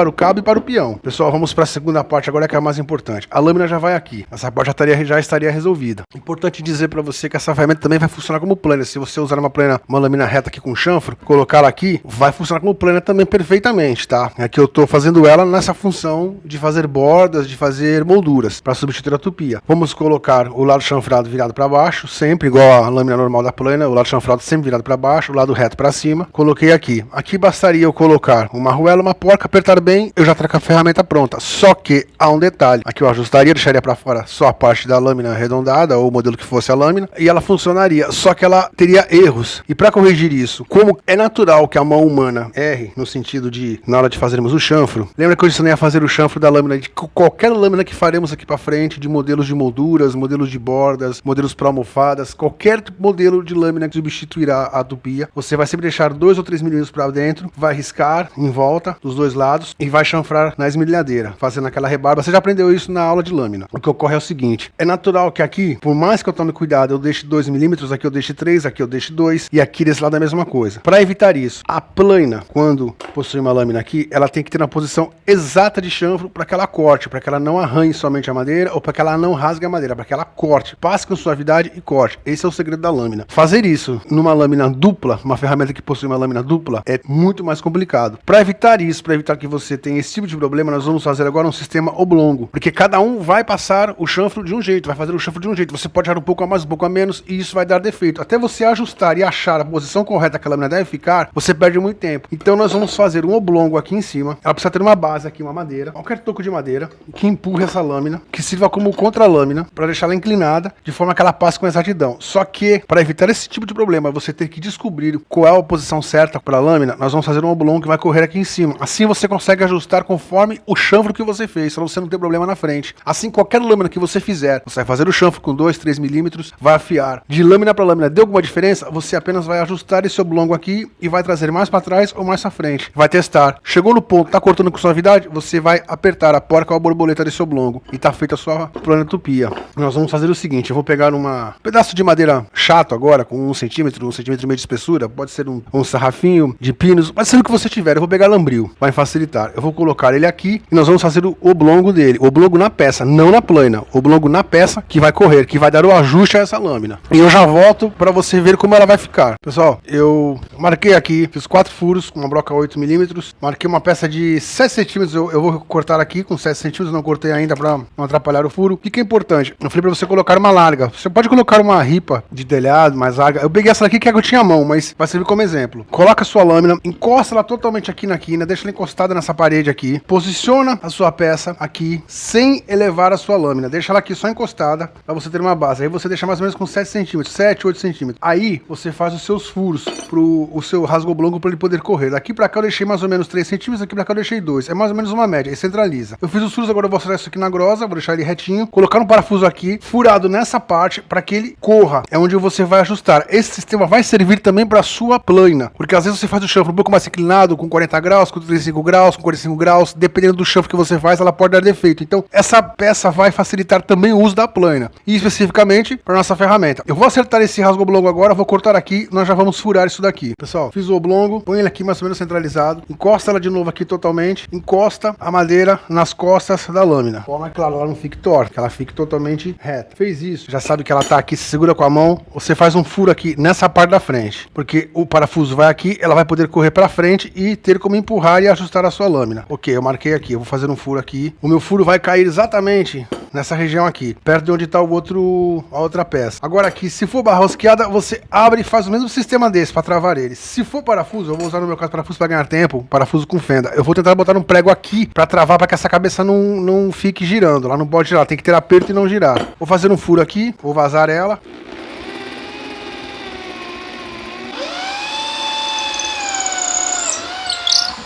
o cabo e para o peão. Pessoal, vamos para a segunda parte agora, que é a mais importante. A lâmina já vai aqui. Essa parte já estaria resolvida. Importante dizer para você que essa ferramenta também vai funcionar como planner. Se você usar uma lâmina reta aqui com chanfro, colocá-la aqui, vai funcionar como planner também perfeitamente, tá? Aqui eu tô fazendo ela nessa função de fazer bordas, de fazer molduras, para substituir a tupia. Vamos colocar o lado chanfrado virado para baixo, sempre igual a lâmina normal da planner, o lado chanfrado sempre virado para baixo, o lado reto para cima. Coloquei aqui. Aqui bastaria eu colocar uma arruela, uma porca, apertar bem, eu já trago a ferramenta pronta. Só que há um detalhe. Aqui eu ajustaria, deixaria para fora só a parte da lâmina arredondada, ou o modelo que fosse a lâmina, e ela funcionaria, só que ela teria erros. E para corrigir isso, como é natural que a mão humana erre, no sentido de, na hora de fazermos o chanfro, lembra que eu ensinei a fazer o chanfro da lâmina, de qualquer lâmina que faremos aqui para frente, de modelos modelos de molduras, modelos de bordas, modelos para almofadas, qualquer modelo de lâmina que substituirá a tupia. Você vai sempre deixar 2 ou 3 milímetros para dentro, vai riscar em volta dos dois lados e vai chanfrar na esmerilhadeira, fazendo aquela rebarba. Você já aprendeu isso na aula de lâmina. O que ocorre é o seguinte, é natural que aqui, por mais que eu tome cuidado, eu deixe 2 milímetros, aqui eu deixe 3, aqui eu deixe 2 e aqui desse lado é a mesma coisa. Para evitar isso, a plana, quando possui uma lâmina aqui, ela tem que ter uma posição exata de chanfro para que ela corte, para que ela não arranhe somente a madeira ou para que ela não rasgue a madeira, para que ela corte, passe com suavidade e corte. Esse é o segredo da lâmina. Fazer isso numa lâmina dupla, uma ferramenta que possui uma lâmina dupla, é muito mais complicado. Para evitar isso, para evitar que você tenha esse tipo de problema, nós vamos fazer agora um sistema oblongo, porque cada um vai passar o chanfro de um jeito, vai fazer o chanfro de um jeito. Você pode achar um pouco a mais, um pouco a menos e isso vai dar defeito. Até você ajustar e achar a posição correta que a lâmina deve ficar, você perde muito tempo. Então nós vamos fazer um oblongo aqui em cima. Ela precisa ter uma base aqui, uma madeira, qualquer toco de madeira que empurre essa lâmina, que sirva como contra-lâmina para deixá-la inclinada de forma que ela passe com exatidão. Só que para evitar esse tipo de problema, você ter que descobrir qual é a posição certa para a lâmina, nós vamos fazer um oblongo que vai correr aqui em cima. Assim você consegue ajustar conforme o chanfro que você fez, para você não ter problema na frente. Assim, qualquer lâmina que você fizer, você vai fazer o chanfro com 2, 3 milímetros, vai afiar. De lâmina para lâmina, deu alguma diferença? Você apenas vai ajustar esse oblongo aqui e vai trazer mais para trás ou mais para frente. Vai testar. Chegou no ponto, tá cortando com suavidade, você vai apertar a porca ou a borboleta desse oblongo e tá feita a sua plana tupia. Nós vvamos fazer o seguinte, eu vou pegar um pedaço de madeira chato agora, com 1 centímetro, 1,5 centímetros de espessura, pode ser um sarrafinho de pinos, pode ser o que você tiver. Eu vou pegar lambril, vai facilitar. Eu vou colocar ele aqui e nós vamos fazer o oblongo dele. O oblongo na peça, não na plana. O oblongo na peça que vai correr, que vai dar o ajuste a essa lâmina. E eu já volto para você ver como ela vai ficar. Pessoal, eu marquei aqui, fiz 4 furos com uma broca 8 milímetros, marquei uma peça de 7 centímetros, eu vou cortar aqui com 7 centímetros, não cortei ainda para não atrapalhar o furo. O que é importante? Eu falei para você colocar uma larga. Você pode colocar uma ripa de telhado mais larga. Eu peguei essa daqui que eu tinha a mão, mas vai servir como exemplo. Coloca a sua lâmina, encosta ela totalmente aqui na quina, deixa ela encostada nessa parede aqui, posiciona a sua peça aqui, sem elevar a sua lâmina, deixa ela aqui só encostada, para você ter uma base. Aí você deixa mais ou menos com 7 centímetros, 7, 8 centímetros. Aí você faz os seus furos, o seu rasgo oblongo para ele poder correr. Daqui para cá eu deixei mais ou menos 3 centímetros, aqui para cá eu deixei 2. É mais ou menos uma média, e centraliza. Eu fiz os furos, agora eu vou acelerar isso aqui na grosa, vou deixar ele retinho, colocar um parafuso aqui, furado nessa parte, para que ele corra. É onde você vai ajustar. Esse sistema vai servir também para sua plana, porque às vezes você faz o chanfro um pouco mais inclinado, com 40 graus, com 35 graus, com 45 graus, dependendo do chanfro que você faz, ela pode dar defeito. Então, essa peça vai facilitar também o uso da plana, e especificamente para nossa ferramenta. Eu vou acertar esse rasgo oblongo agora, vou cortar aqui, nós já vamos furar isso daqui. Pessoal, fiz o oblongo, põe ele aqui mais ou menos centralizado, encosta ela de novo aqui totalmente, encosta a madeira nas costas da lâmina, de forma que ela não fique torta, que ela fique totalmente reta. Fez isso, já sabe que ela tá aqui, se segura com a mão, você faz um furo aqui nessa parte da frente, porque o parafuso vai aqui, ela vai poder correr para frente e ter como empurrar e ajustar a sua lâmina. Ok, eu marquei aqui, eu vou fazer um furo aqui, o meu furo vai cair exatamente nessa região aqui, perto de onde está a outra peça. Agora aqui, se for barra rosqueada, você abre e faz o mesmo sistema desse para travar ele. Se for parafuso, eu vou usar no meu caso parafuso para ganhar tempo, parafuso com fenda. Eu vou tentar botar um prego aqui para travar, para que essa cabeça não fique girando. Ela não pode girar, tem que ter aperto e não girar. Vou fazer um furo aqui, vou vazar ela.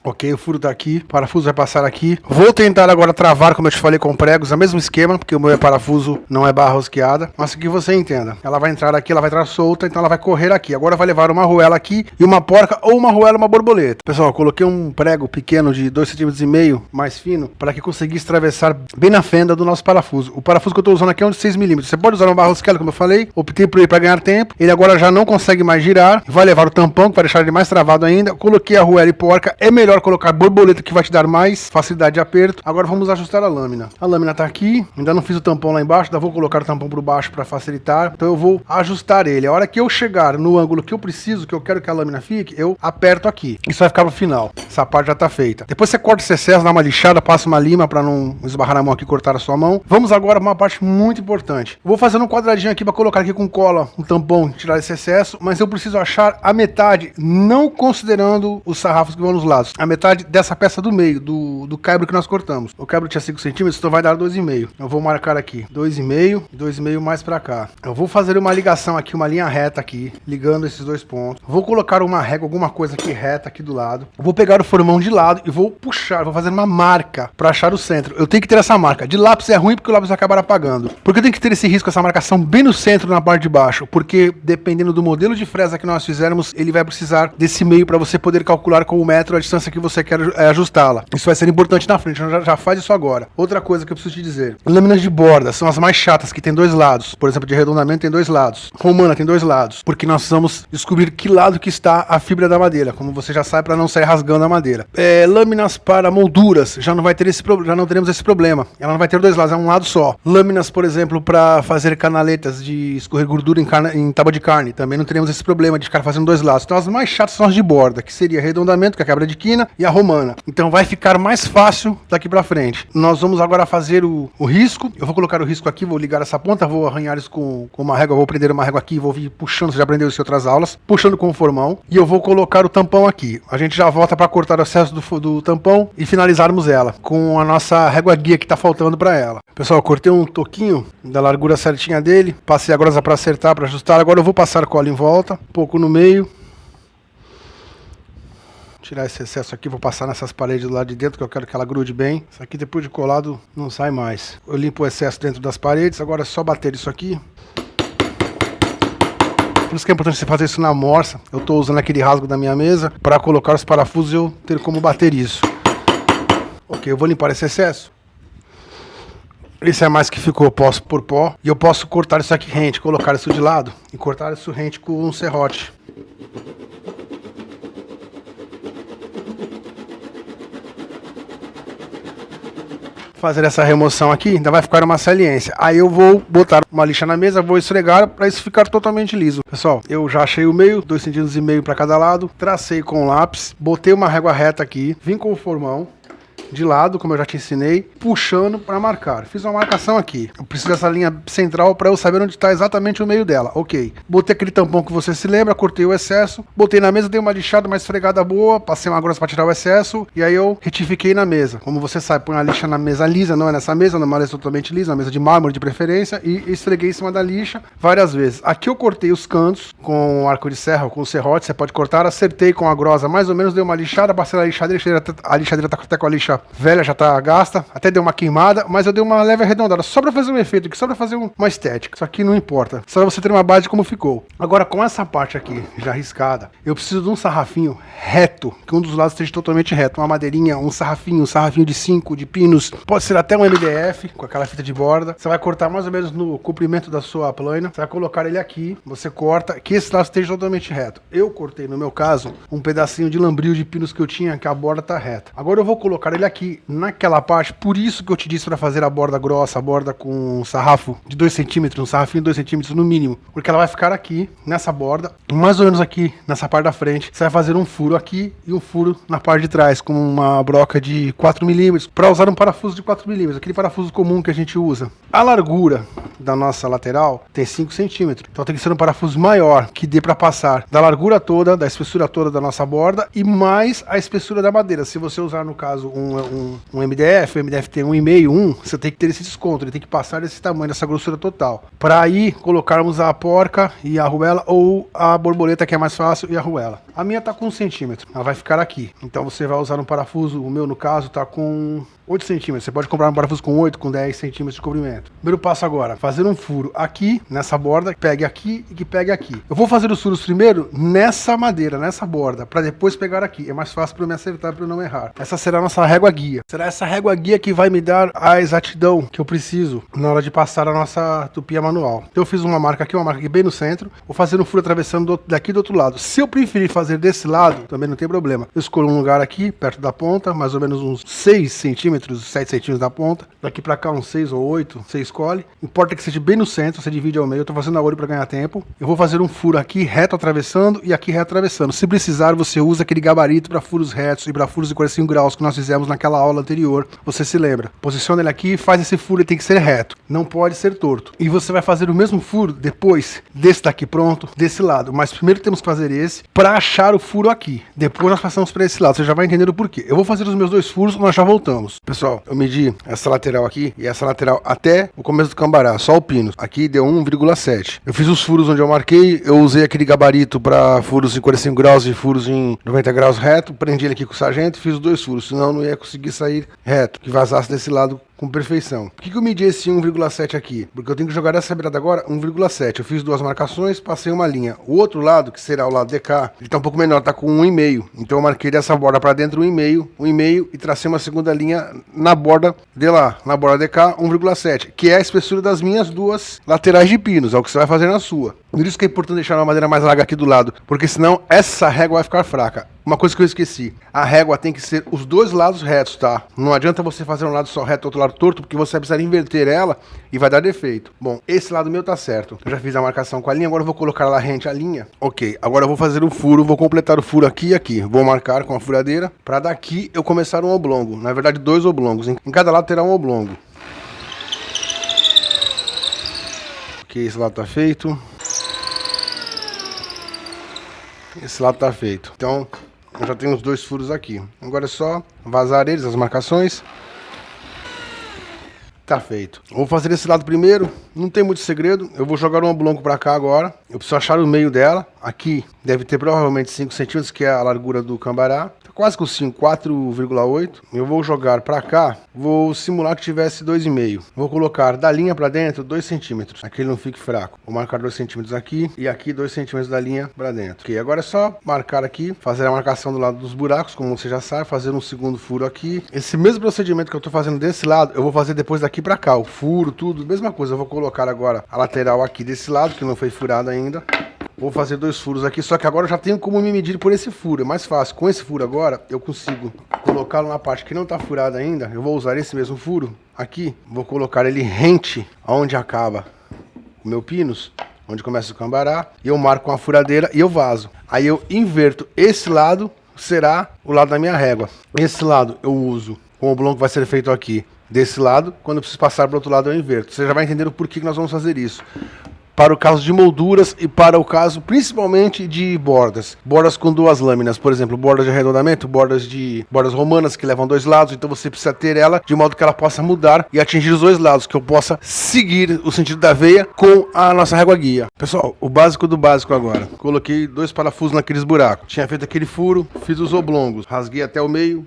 Ok, o furo tá aqui, o parafuso vai passar aqui. Vou tentar agora travar, como eu te falei, com pregos, o mesmo esquema, porque o meu parafuso não é barra rosqueada, mas que você entenda. Ela vai entrar aqui, ela vai entrar solta, então ela vai correr aqui. Agora vai levar uma arruela aqui e uma porca, ou uma arruela, uma borboleta. Pessoal, eu coloquei um prego pequeno de 2,5 cm, mais fino, para que conseguisse atravessar bem na fenda do nosso parafuso. O parafuso que eu tô usando aqui é um de 6 mm. Você pode usar uma barra rosqueada, como eu falei. Optei por ele para ganhar tempo. Ele agora já não consegue mais girar. Vai levar o tampão, que vai deixar ele mais travado ainda. Coloquei a arruela e porca. É melhor colocar borboleta, que vai te dar mais facilidade de aperto. Agora vamos ajustar a lâmina. A lâmina tá aqui, ainda não fiz o tampão lá embaixo, ainda vou colocar o tampão por baixo para facilitar. Então eu vou ajustar ele. A hora que eu chegar no ângulo que eu preciso, que eu quero que a lâmina fique, eu aperto aqui. Isso vai ficar pro final. Essa parte já tá feita. Depois você corta esse excesso, dá uma lixada, passa uma lima para não esbarrar na mão aqui e cortar a sua mão. Vamos agora para uma parte muito importante. Eu vou fazendo um quadradinho aqui para colocar aqui com cola, um tampão, tirar esse excesso, mas eu preciso achar a metade, não considerando os sarrafos que vão nos lados. A metade dessa peça do meio, do caibro que nós cortamos. O caibro tinha 5 centímetros, então vai dar 2,5. Eu vou marcar aqui 2,5 e 2,5 mais pra cá. Eu vou fazer uma ligação aqui, uma linha reta aqui, ligando esses dois pontos. Vou colocar uma régua, alguma coisa aqui reta aqui do lado. Vou pegar formão de lado e vou puxar, vou fazer uma marca para achar o centro. Eu tenho que ter essa marca. De lápis é ruim porque o lápis vai acabar apagando. Porque eu tenho que ter esse risco, essa marcação bem no centro, na parte de baixo, porque dependendo do modelo de fresa que nós fizermos, ele vai precisar desse meio para você poder calcular com o metro a distância que você quer ajustá-la. Isso vai ser importante na frente, então já faz isso agora. Outra coisa que eu preciso te dizer, lâminas de borda são as mais chatas, que tem dois lados. Por exemplo, de arredondamento tem dois lados. Romana tem dois lados, porque nós vamos descobrir que lado que está a fibra da madeira, como você já sabe, para não sair rasgando a madeira. Lâminas para molduras, já não teremos esse problema. Ela não vai ter dois lados, é um lado só. Lâminas, por exemplo, para fazer canaletas de escorrer gordura em tábua de carne, também não teremos esse problema de ficar fazendo dois lados. Então as mais chatas são as de borda, que seria arredondamento, que é a quebra de quina, e a romana. Então vai ficar mais fácil daqui para frente. Nós vamos agora fazer o risco. Eu vou colocar o risco aqui, vou ligar essa ponta, vou arranhar isso com uma régua, vou prender uma régua aqui, vou vir puxando, você já aprendeu isso em outras aulas, puxando com o formão, e eu vou colocar o tampão aqui. A gente já volta para cortar o excesso do tampão e finalizarmos ela com a nossa régua guia que tá faltando para ela. Pessoal, eu cortei um toquinho da largura certinha dele, passei a grossa para acertar, para ajustar. Agora eu vou passar cola em volta, um pouco no meio. Tirar esse excesso aqui, vou passar nessas paredes do lado de dentro, que eu quero que ela grude bem. Isso aqui depois de colado não sai mais. Eu limpo o excesso dentro das paredes, agora é só bater isso aqui. Por isso que é importante você fazer isso na morsa. Eu estou usando aquele rasgo da minha mesa para colocar os parafusos e eu ter como bater isso. Ok, eu vou limpar esse excesso. Esse é mais que ficou por pó. E eu posso cortar isso aqui rente, colocar isso de lado e cortar isso rente com um serrote. Fazer essa remoção aqui, ainda vai ficar uma saliência. Aí eu vou botar uma lixa na mesa, vou esfregar para isso ficar totalmente liso. Pessoal, eu já achei o meio, 2,5 cm para cada lado, tracei com o lápis, botei uma régua reta aqui, vim com o formão de lado, como eu já te ensinei, puxando para marcar. Fiz uma marcação aqui. Eu preciso dessa linha central para eu saber onde está exatamente o meio dela. Ok. Botei aquele tampão que você se lembra, cortei o excesso, botei na mesa, dei uma lixada, uma esfregada boa, passei uma grossa para tirar o excesso e aí eu retifiquei na mesa. Como você sabe, põe a lixa na mesa lisa, não é nessa mesa, numa mesa totalmente lisa, na mesa de mármore de preferência, e esfreguei em cima da lixa várias vezes. Aqui eu cortei os cantos com o arco de serra ou com o serrote, você pode cortar, acertei com a grossa, mais ou menos, dei uma lixada, passei a lixadeira tá até com a lixa velha, já tá gasta, até deu uma queimada, mas eu dei uma leve arredondada, só pra fazer um efeito aqui, só pra fazer uma estética. Isso aqui não importa, só pra você ter uma base de como ficou. Agora, com essa parte aqui já riscada, eu preciso de um sarrafinho reto, que um dos lados esteja totalmente reto, uma madeirinha, um sarrafinho de 5, de pinos, pode ser até um MDF, com aquela fita de borda. Você vai cortar mais ou menos no comprimento da sua plana, você vai colocar ele aqui, você corta, que esse lado esteja totalmente reto. Eu cortei, no meu caso, um pedacinho de lambril de pinos que eu tinha, que a borda tá reta. Agora eu vou colocar ele aqui, naquela parte, por isso que eu te disse para fazer a borda grossa, a borda com um sarrafo de 2 cm, um sarrafinho de 2 cm no mínimo, porque ela vai ficar aqui, nessa borda, mais ou menos aqui, nessa parte da frente. Você vai fazer um furo aqui e um furo na parte de trás, com uma broca de 4 mm, para usar um parafuso de 4 mm, aquele parafuso comum que a gente usa. A largura da nossa lateral tem 5 cm, então tem que ser um parafuso maior, que dê para passar da largura toda, da espessura toda da nossa borda, e mais a espessura da madeira. Se você usar, no caso, um MDF, o MDF tem 1,5, você tem que ter esse desconto, ele tem que passar desse tamanho, dessa grossura total, para aí colocarmos a porca e a arruela, ou a borboleta, que é mais fácil, e a arruela. A minha tá com 1 centímetro, ela vai ficar aqui, então você vai usar um parafuso, o meu no caso tá com 8 centímetros, você pode comprar um parafuso com 8, com 10 centímetros de comprimento. Primeiro passo agora, fazer um furo aqui, nessa borda, que pegue aqui e que pegue aqui. Eu vou fazer os furos primeiro nessa madeira, nessa borda, para depois pegar aqui, é mais fácil para eu me acertar, para eu não errar. Essa será a nossa régua guia. Será essa régua guia que vai me dar a exatidão que eu preciso na hora de passar a nossa tupia manual. Então eu fiz uma marca aqui bem no centro, vou fazer um furo atravessando daqui do outro lado. Se eu preferir fazer desse lado, também não tem problema. Eu escolho um lugar aqui, perto da ponta, mais ou menos uns 6 centímetros, 7 centímetros da ponta. Daqui pra cá uns 6 ou 8, você escolhe. Importa que seja bem no centro, você divide ao meio. Eu tô fazendo a olho para ganhar tempo. Eu vou fazer um furo aqui reto atravessando e aqui reto atravessando. Se precisar, você usa aquele gabarito para furos retos e para furos de 45 graus que nós fizemos naquela aula anterior. Você se lembra? Posiciona ele aqui e faz esse furo, ele tem que ser reto. Não pode ser torto. E você vai fazer o mesmo furo depois desse daqui pronto, desse lado. Mas primeiro temos que fazer esse para achar o furo aqui. Depois Depois nós passamos para esse lado, você já vai entender o porquê. Eu vou fazer os meus 2 furos, nós já voltamos. Pessoal, eu medi essa lateral aqui e essa lateral até o começo do cambará, só o pino. Aqui deu 1,7. Eu fiz os furos onde eu marquei, eu usei aquele gabarito para furos em 45 graus e furos em 90 graus reto, prendi ele aqui com o sargento e fiz os 2 furos, senão não ia conseguir sair reto, que vazasse desse lado com perfeição. Por que eu medi esse 1,7 aqui? Porque eu tenho que jogar essa beirada agora 1,7. Eu fiz 2 marcações, passei uma linha. O outro lado, que será o lado DK, ele tá um pouco menor, tá com 1,5. Então eu marquei dessa borda para dentro 1,5 e tracei uma segunda linha na borda de lá, na borda DK 1,7, que é a espessura das minhas 2 laterais de pinos, é o que você vai fazer na sua. Por isso que é importante deixar uma madeira mais larga aqui do lado, porque senão essa régua vai ficar fraca. Uma coisa que eu esqueci, a régua tem que ser os 2 lados retos, tá? Não adianta você fazer um lado só reto, outro lado torto, porque você vai precisar inverter ela e vai dar defeito. Bom, esse lado meu tá certo. Eu já fiz a marcação com a linha, agora eu vou colocar ela rente a linha. Ok, agora eu vou fazer o furo, vou completar o furo aqui e aqui. Vou marcar com a furadeira, para daqui eu começar um oblongo. Na verdade, 2 oblongos. Em cada lado terá um oblongo. Ok, esse lado tá feito. Esse lado tá feito. Então, eu já tenho os 2 furos aqui. Agora é só vazar eles, as marcações. Tá feito. Vou fazer esse lado primeiro. Não tem muito segredo. Eu vou jogar um oblongo pra cá agora. Eu preciso achar o meio dela. Aqui deve ter provavelmente 5 centímetros, que é a largura do cambará. Quase com 5, 4,8. Eu vou jogar pra cá, vou simular que tivesse 2,5. Vou colocar da linha pra dentro 2 centímetros, aqui ele não fique fraco. Vou marcar 2 centímetros aqui e aqui 2 centímetros da linha pra dentro. Ok, agora é só marcar aqui, fazer a marcação do lado dos buracos, como você já sabe, fazer um segundo furo aqui. Esse mesmo procedimento que eu tô fazendo desse lado, eu vou fazer depois daqui pra cá, o furo, tudo, mesma coisa. Eu vou colocar agora a lateral aqui desse lado, que não foi furada ainda. Vou fazer 2 furos aqui, só que agora eu já tenho como me medir por esse furo, é mais fácil. Com esse furo agora, eu consigo colocá-lo na parte que não está furada ainda. Eu vou usar esse mesmo furo aqui, vou colocar ele rente aonde acaba o meu pinos, onde começa o cambará, e eu marco com a furadeira e eu vazo. Aí eu inverto, esse lado será o lado da minha régua. Esse lado eu uso com o oblongo que vai ser feito aqui. Desse lado, quando eu preciso passar para o outro lado, eu inverto. Você já vai entender o porquê que nós vamos fazer isso. Para o caso de molduras e para o caso principalmente de bordas. Bordas com 2 lâminas, por exemplo, bordas de arredondamento, bordas romanas que levam 2 lados, então você precisa ter ela de modo que ela possa mudar e atingir os 2 lados, que eu possa seguir o sentido da veia com a nossa régua guia. Pessoal, o básico do básico agora. Coloquei 2 parafusos naqueles buracos. Tinha feito aquele furo, fiz os oblongos, rasguei até o meio,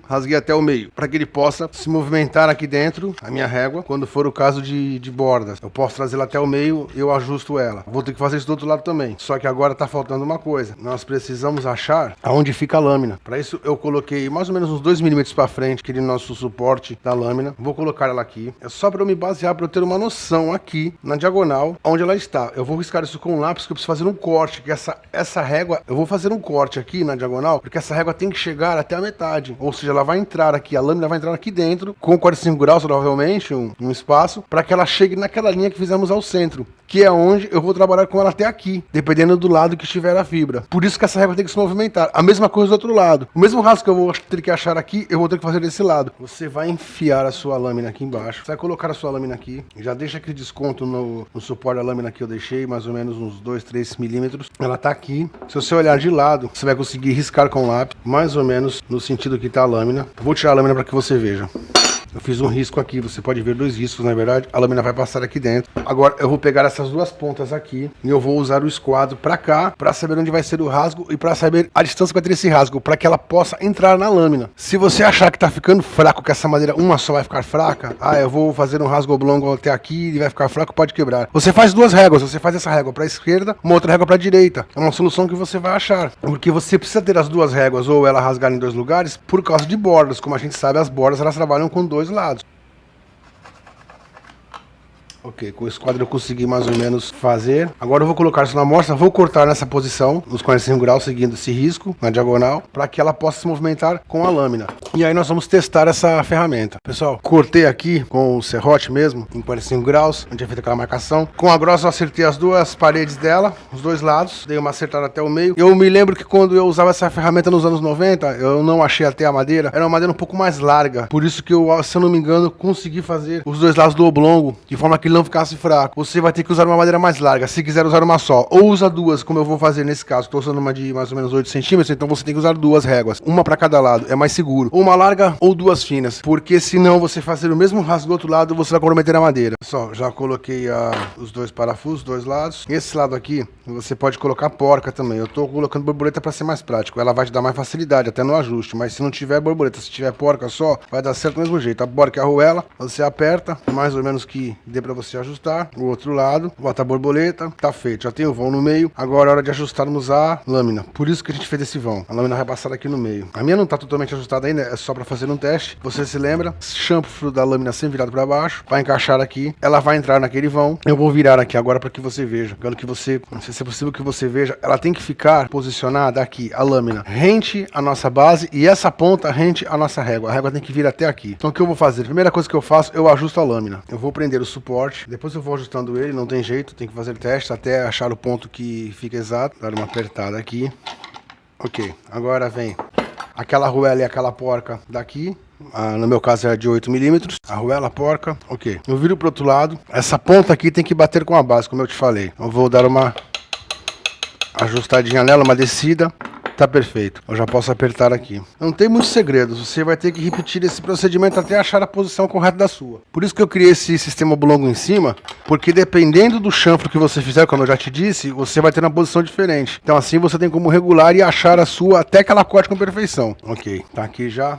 para que ele possa se movimentar aqui dentro, a minha régua, quando for o caso de bordas. Eu posso trazê-la até o meio, eu ajusto ela. Vou ter que fazer isso do outro lado também. Só que agora tá faltando uma coisa. Nós precisamos achar aonde fica a lâmina. Para isso eu coloquei mais ou menos uns 2 milímetros para frente, aquele nosso suporte da lâmina. Vou colocar ela aqui. É só para eu me basear, para eu ter uma noção aqui na diagonal onde ela está. Eu vou riscar isso com um lápis, que eu preciso fazer um corte, que essa régua, eu vou fazer um corte aqui na diagonal, porque essa régua tem que chegar até a metade. Ou seja, ela vai entrar aqui, a lâmina vai entrar aqui dentro, com 45 graus provavelmente, um espaço, para que ela chegue naquela linha que fizemos ao centro, que é onde eu vou trabalhar com ela até aqui, dependendo do lado que estiver a fibra. Por isso que essa régua tem que se movimentar. A mesma coisa do outro lado. O mesmo rasgo que eu vou ter que achar aqui, eu vou ter que fazer desse lado. Você vai enfiar a sua lâmina aqui embaixo. Você vai colocar a sua lâmina aqui. Já deixa aquele desconto no suporte da lâmina que eu deixei, mais ou menos uns 2, 3 milímetros. Ela tá aqui. Se você olhar de lado, você vai conseguir riscar com o lápis, mais ou menos no sentido que tá a lâmina. Vou tirar a lâmina para que você veja. Eu fiz um risco aqui, você pode ver 2 riscos, na verdade. A lâmina vai passar aqui dentro. Agora eu vou pegar essas 2 pontas aqui e eu vou usar o esquadro para cá, para saber onde vai ser o rasgo e para saber a distância que vai ter esse rasgo, para que ela possa entrar na lâmina. Se você achar que tá ficando fraco, que essa madeira uma só vai ficar fraca, eu vou fazer um rasgo oblongo até aqui e vai ficar fraco, pode quebrar. Você faz 2 réguas, você faz essa régua para a esquerda, uma outra régua para a direita. É uma solução que você vai achar, porque você precisa ter as 2 réguas ou ela rasgar em 2 lugares por causa de bordas. Como a gente sabe, as bordas elas trabalham com 2 lados. Ok, com esse quadro eu consegui mais ou menos fazer. Agora eu vou colocar isso na amostra, vou cortar nessa posição, nos 45 graus, seguindo esse risco, na diagonal, para que ela possa se movimentar com a lâmina. E aí nós vamos testar essa ferramenta. Pessoal, cortei aqui com o serrote mesmo, em 45 graus, onde é feita aquela marcação. Com a grossa eu acertei as duas paredes dela, os dois lados, dei uma acertada até o meio. Eu me lembro que quando eu usava essa ferramenta nos anos 90, eu não achei até a madeira, era uma madeira um pouco mais larga. Por isso que eu, se eu não me engano, consegui fazer os dois lados do oblongo, de forma que ele não ficasse fraco. Você vai ter que usar uma madeira mais larga, se quiser usar uma só. Ou usa duas, como eu vou fazer nesse caso. Estou usando uma de mais ou menos 8 centímetros, então você tem que usar duas réguas. Uma para cada lado, é mais seguro. Ou uma larga ou duas finas, porque senão você fazer o mesmo rasgo do outro lado, você vai comprometer a madeira. Pessoal, já coloquei os dois parafusos, dois lados. Esse lado aqui, você pode colocar porca também. Eu tô colocando borboleta para ser mais prático. Ela vai te dar mais facilidade, até no ajuste. Mas se não tiver borboleta, se tiver porca só, vai dar certo do mesmo jeito. A porca é a arruela, você aperta, mais ou menos que dê para você ajustar. O outro lado, bota a borboleta, tá feito. Já tem o vão no meio. Agora é hora de ajustarmos a lâmina. Por isso que a gente fez esse vão. A lâmina vai passar aqui no meio. A minha não tá totalmente ajustada ainda, é só para fazer um teste. Você se lembra? Chanfro da lâmina sempre virado para baixo, vai encaixar aqui, ela vai entrar naquele vão. Eu vou virar aqui agora para que você veja. Quero que você, não sei se é possível que você veja, ela tem que ficar posicionada aqui, a lâmina rente à nossa base e essa ponta rente à nossa régua. A régua tem que vir até aqui. Então o que eu vou fazer? Primeira coisa que eu faço, eu ajusto a lâmina. Eu vou prender o suporte, depois eu vou ajustando ele, não tem jeito, tem que fazer testes até achar o ponto que fica exato. Dar uma apertada aqui. Ok, agora vem aquela arruela e aquela porca daqui. No meu caso é de 8 milímetros. Arruela, porca, ok. Eu viro pro outro lado. Essa ponta aqui tem que bater com a base, como eu te falei. Eu vou dar uma ajustadinha nela, uma descida. Tá perfeito. Eu já posso apertar aqui. Não tem muitos segredos. Você vai ter que repetir esse procedimento até achar a posição correta da sua. Por isso que eu criei esse sistema oblongo em cima, porque dependendo do chanfro que você fizer, como eu já te disse, você vai ter uma posição diferente. Então assim você tem como regular e achar a sua até que ela corte com perfeição. Ok, tá aqui já.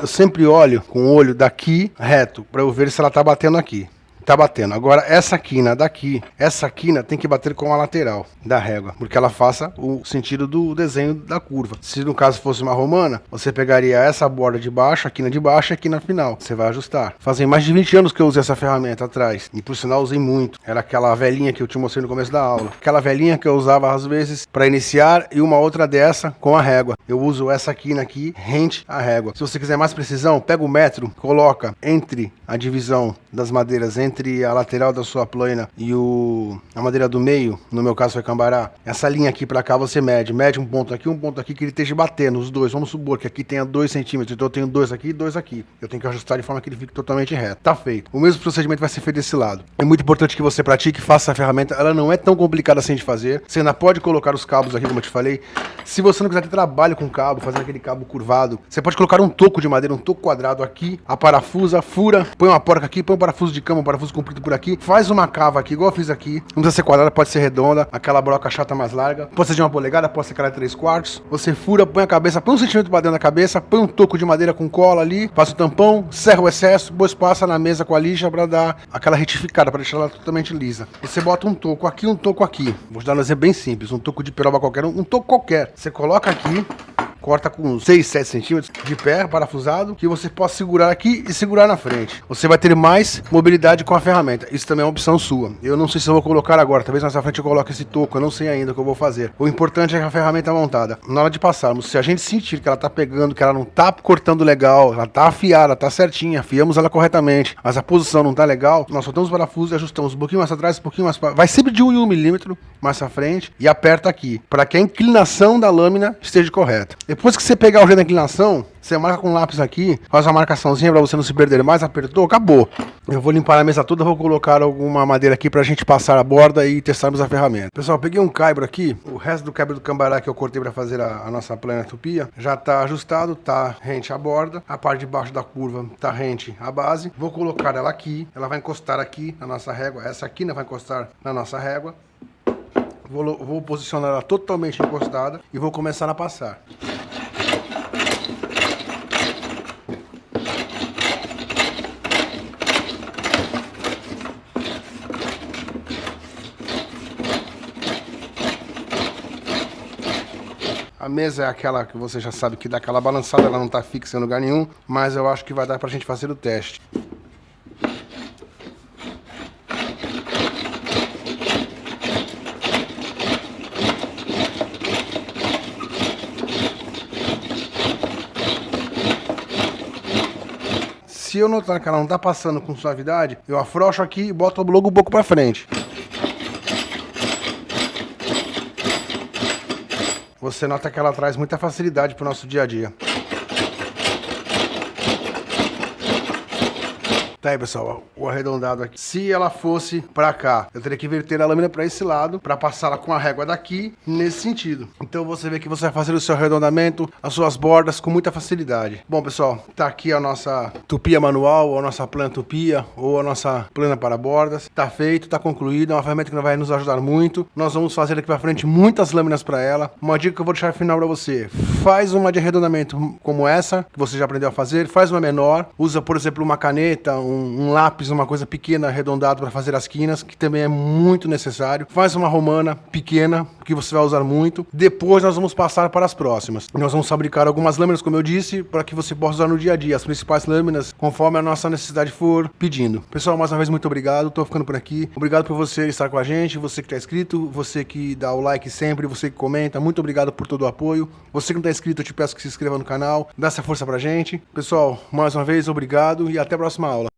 Eu sempre olho com o olho daqui reto, para eu ver se ela tá batendo aqui. Tá batendo. Agora essa quina daqui, essa quina tem que bater com a lateral da régua, porque ela faça o sentido do desenho da curva. Se no caso fosse uma romana, você pegaria essa borda de baixo, a quina de baixo e a quina final. Você vai ajustar. Fazem mais de 20 anos que eu usei essa ferramenta atrás, e por sinal usei muito. Era aquela velhinha que eu te mostrei no começo da aula. Aquela velhinha que eu usava às vezes para iniciar e uma outra dessa com a régua. Eu uso essa quina aqui rente à régua. Se você quiser mais precisão, pega o metro, coloca entre a divisão das madeiras, entre a lateral da sua plana e a madeira do meio, no meu caso foi cambará, essa linha aqui pra cá você mede um ponto aqui que ele esteja batendo, os dois, vamos supor que aqui tenha 2 centímetros, então eu tenho 2 aqui e 2 aqui, eu tenho que ajustar de forma que ele fique totalmente reto, tá feito. O mesmo procedimento vai ser feito desse lado. É muito importante que você pratique, faça a ferramenta, ela não é tão complicada assim de fazer, você ainda pode colocar os cabos aqui, como eu te falei. Se você não quiser ter trabalho com cabo, fazendo aquele cabo curvado, você pode colocar um toco de madeira, um toco quadrado aqui, a parafusa, fura, põe uma porca aqui, põe um parafuso de cama, um parafuso comprido por aqui, faz uma cava aqui, igual eu fiz aqui. Não precisa ser quadrada, pode ser redonda, aquela broca chata mais larga, pode ser de 1 polegada, pode ser aquela de 3/4. Você fura, põe a cabeça, põe 1 centímetro pra dentro da cabeça, põe um toco de madeira com cola ali, passa o tampão, serra o excesso, depois passa na mesa com a lixa pra dar aquela retificada, pra deixar ela totalmente lisa. Você bota um toco aqui, um toco aqui. Vou te dar um exemplo bem simples, um toco de peroba qualquer, um toco qualquer. Você coloca aqui, corta com 6, 7 centímetros de pé parafusado, que você possa segurar aqui e segurar na frente. Você vai ter mais mobilidade com a ferramenta. Isso também é uma opção sua. Eu não sei se eu vou colocar agora, talvez mais à frente eu coloque esse toco, eu não sei ainda o que eu vou fazer. O importante é que a ferramenta é montada. Na hora de passarmos, se a gente sentir que ela tá pegando, que ela não tá cortando legal, ela tá afiada, tá certinha, afiamos ela corretamente, mas a posição não tá legal, nós soltamos o parafuso e ajustamos um pouquinho mais atrás, um pouquinho mais para... Vai sempre de 1 em 1 milímetro mais à frente e aperta aqui, para que a inclinação da lâmina esteja correta. Depois que você pegar o jeito da inclinação, você marca com lápis aqui, faz uma marcaçãozinha para você não se perder mais, apertou, acabou. Eu vou limpar a mesa toda, vou colocar alguma madeira aqui pra gente passar a borda e testarmos a ferramenta. Pessoal, peguei um caibro aqui, o resto do caibro do cambará que eu cortei para fazer a nossa plana tupia, já tá ajustado, tá rente à borda, a parte de baixo da curva tá rente à base. Vou colocar ela aqui, ela vai encostar aqui na nossa régua, essa aqui vai encostar na nossa régua. Vou posicionar ela totalmente encostada e vou começar a passar. A mesa é aquela que você já sabe que dá aquela balançada, ela não está fixa em lugar nenhum, mas eu acho que vai dar pra gente fazer o teste. Se eu notar que ela não tá passando com suavidade, eu afrouxo aqui e boto logo um pouco pra frente. Você nota que ela traz muita facilidade pro nosso dia a dia. Tá aí, pessoal, o arredondado aqui. Se ela fosse pra cá, eu teria que inverter a lâmina pra esse lado, pra passá-la com a régua daqui, nesse sentido. Então você vê que você vai fazer o seu arredondamento, as suas bordas com muita facilidade. Bom, pessoal, tá aqui a nossa tupia manual, ou a nossa plana tupia, ou a nossa plana para bordas. Tá feito, tá concluído, é uma ferramenta que vai nos ajudar muito. Nós vamos fazer aqui pra frente muitas lâminas pra ela. Uma dica que eu vou deixar final pra você: faz uma de arredondamento como essa, que você já aprendeu a fazer, faz uma menor, usa, por exemplo, uma caneta, um lápis, uma coisa pequena, arredondado para fazer as quinas, que também é muito necessário. Faz uma romana pequena, que você vai usar muito. Depois nós vamos passar para as próximas. Nós vamos fabricar algumas lâminas, como eu disse, para que você possa usar no dia a dia, as principais lâminas, conforme a nossa necessidade for pedindo. Pessoal, mais uma vez, muito obrigado. Tô ficando por aqui. Obrigado por você estar com a gente, você que está inscrito, você que dá o like sempre, você que comenta. Muito obrigado por todo o apoio. Você que não está inscrito, eu te peço que se inscreva no canal, dá essa força pra gente. Pessoal, mais uma vez, obrigado e até a próxima aula.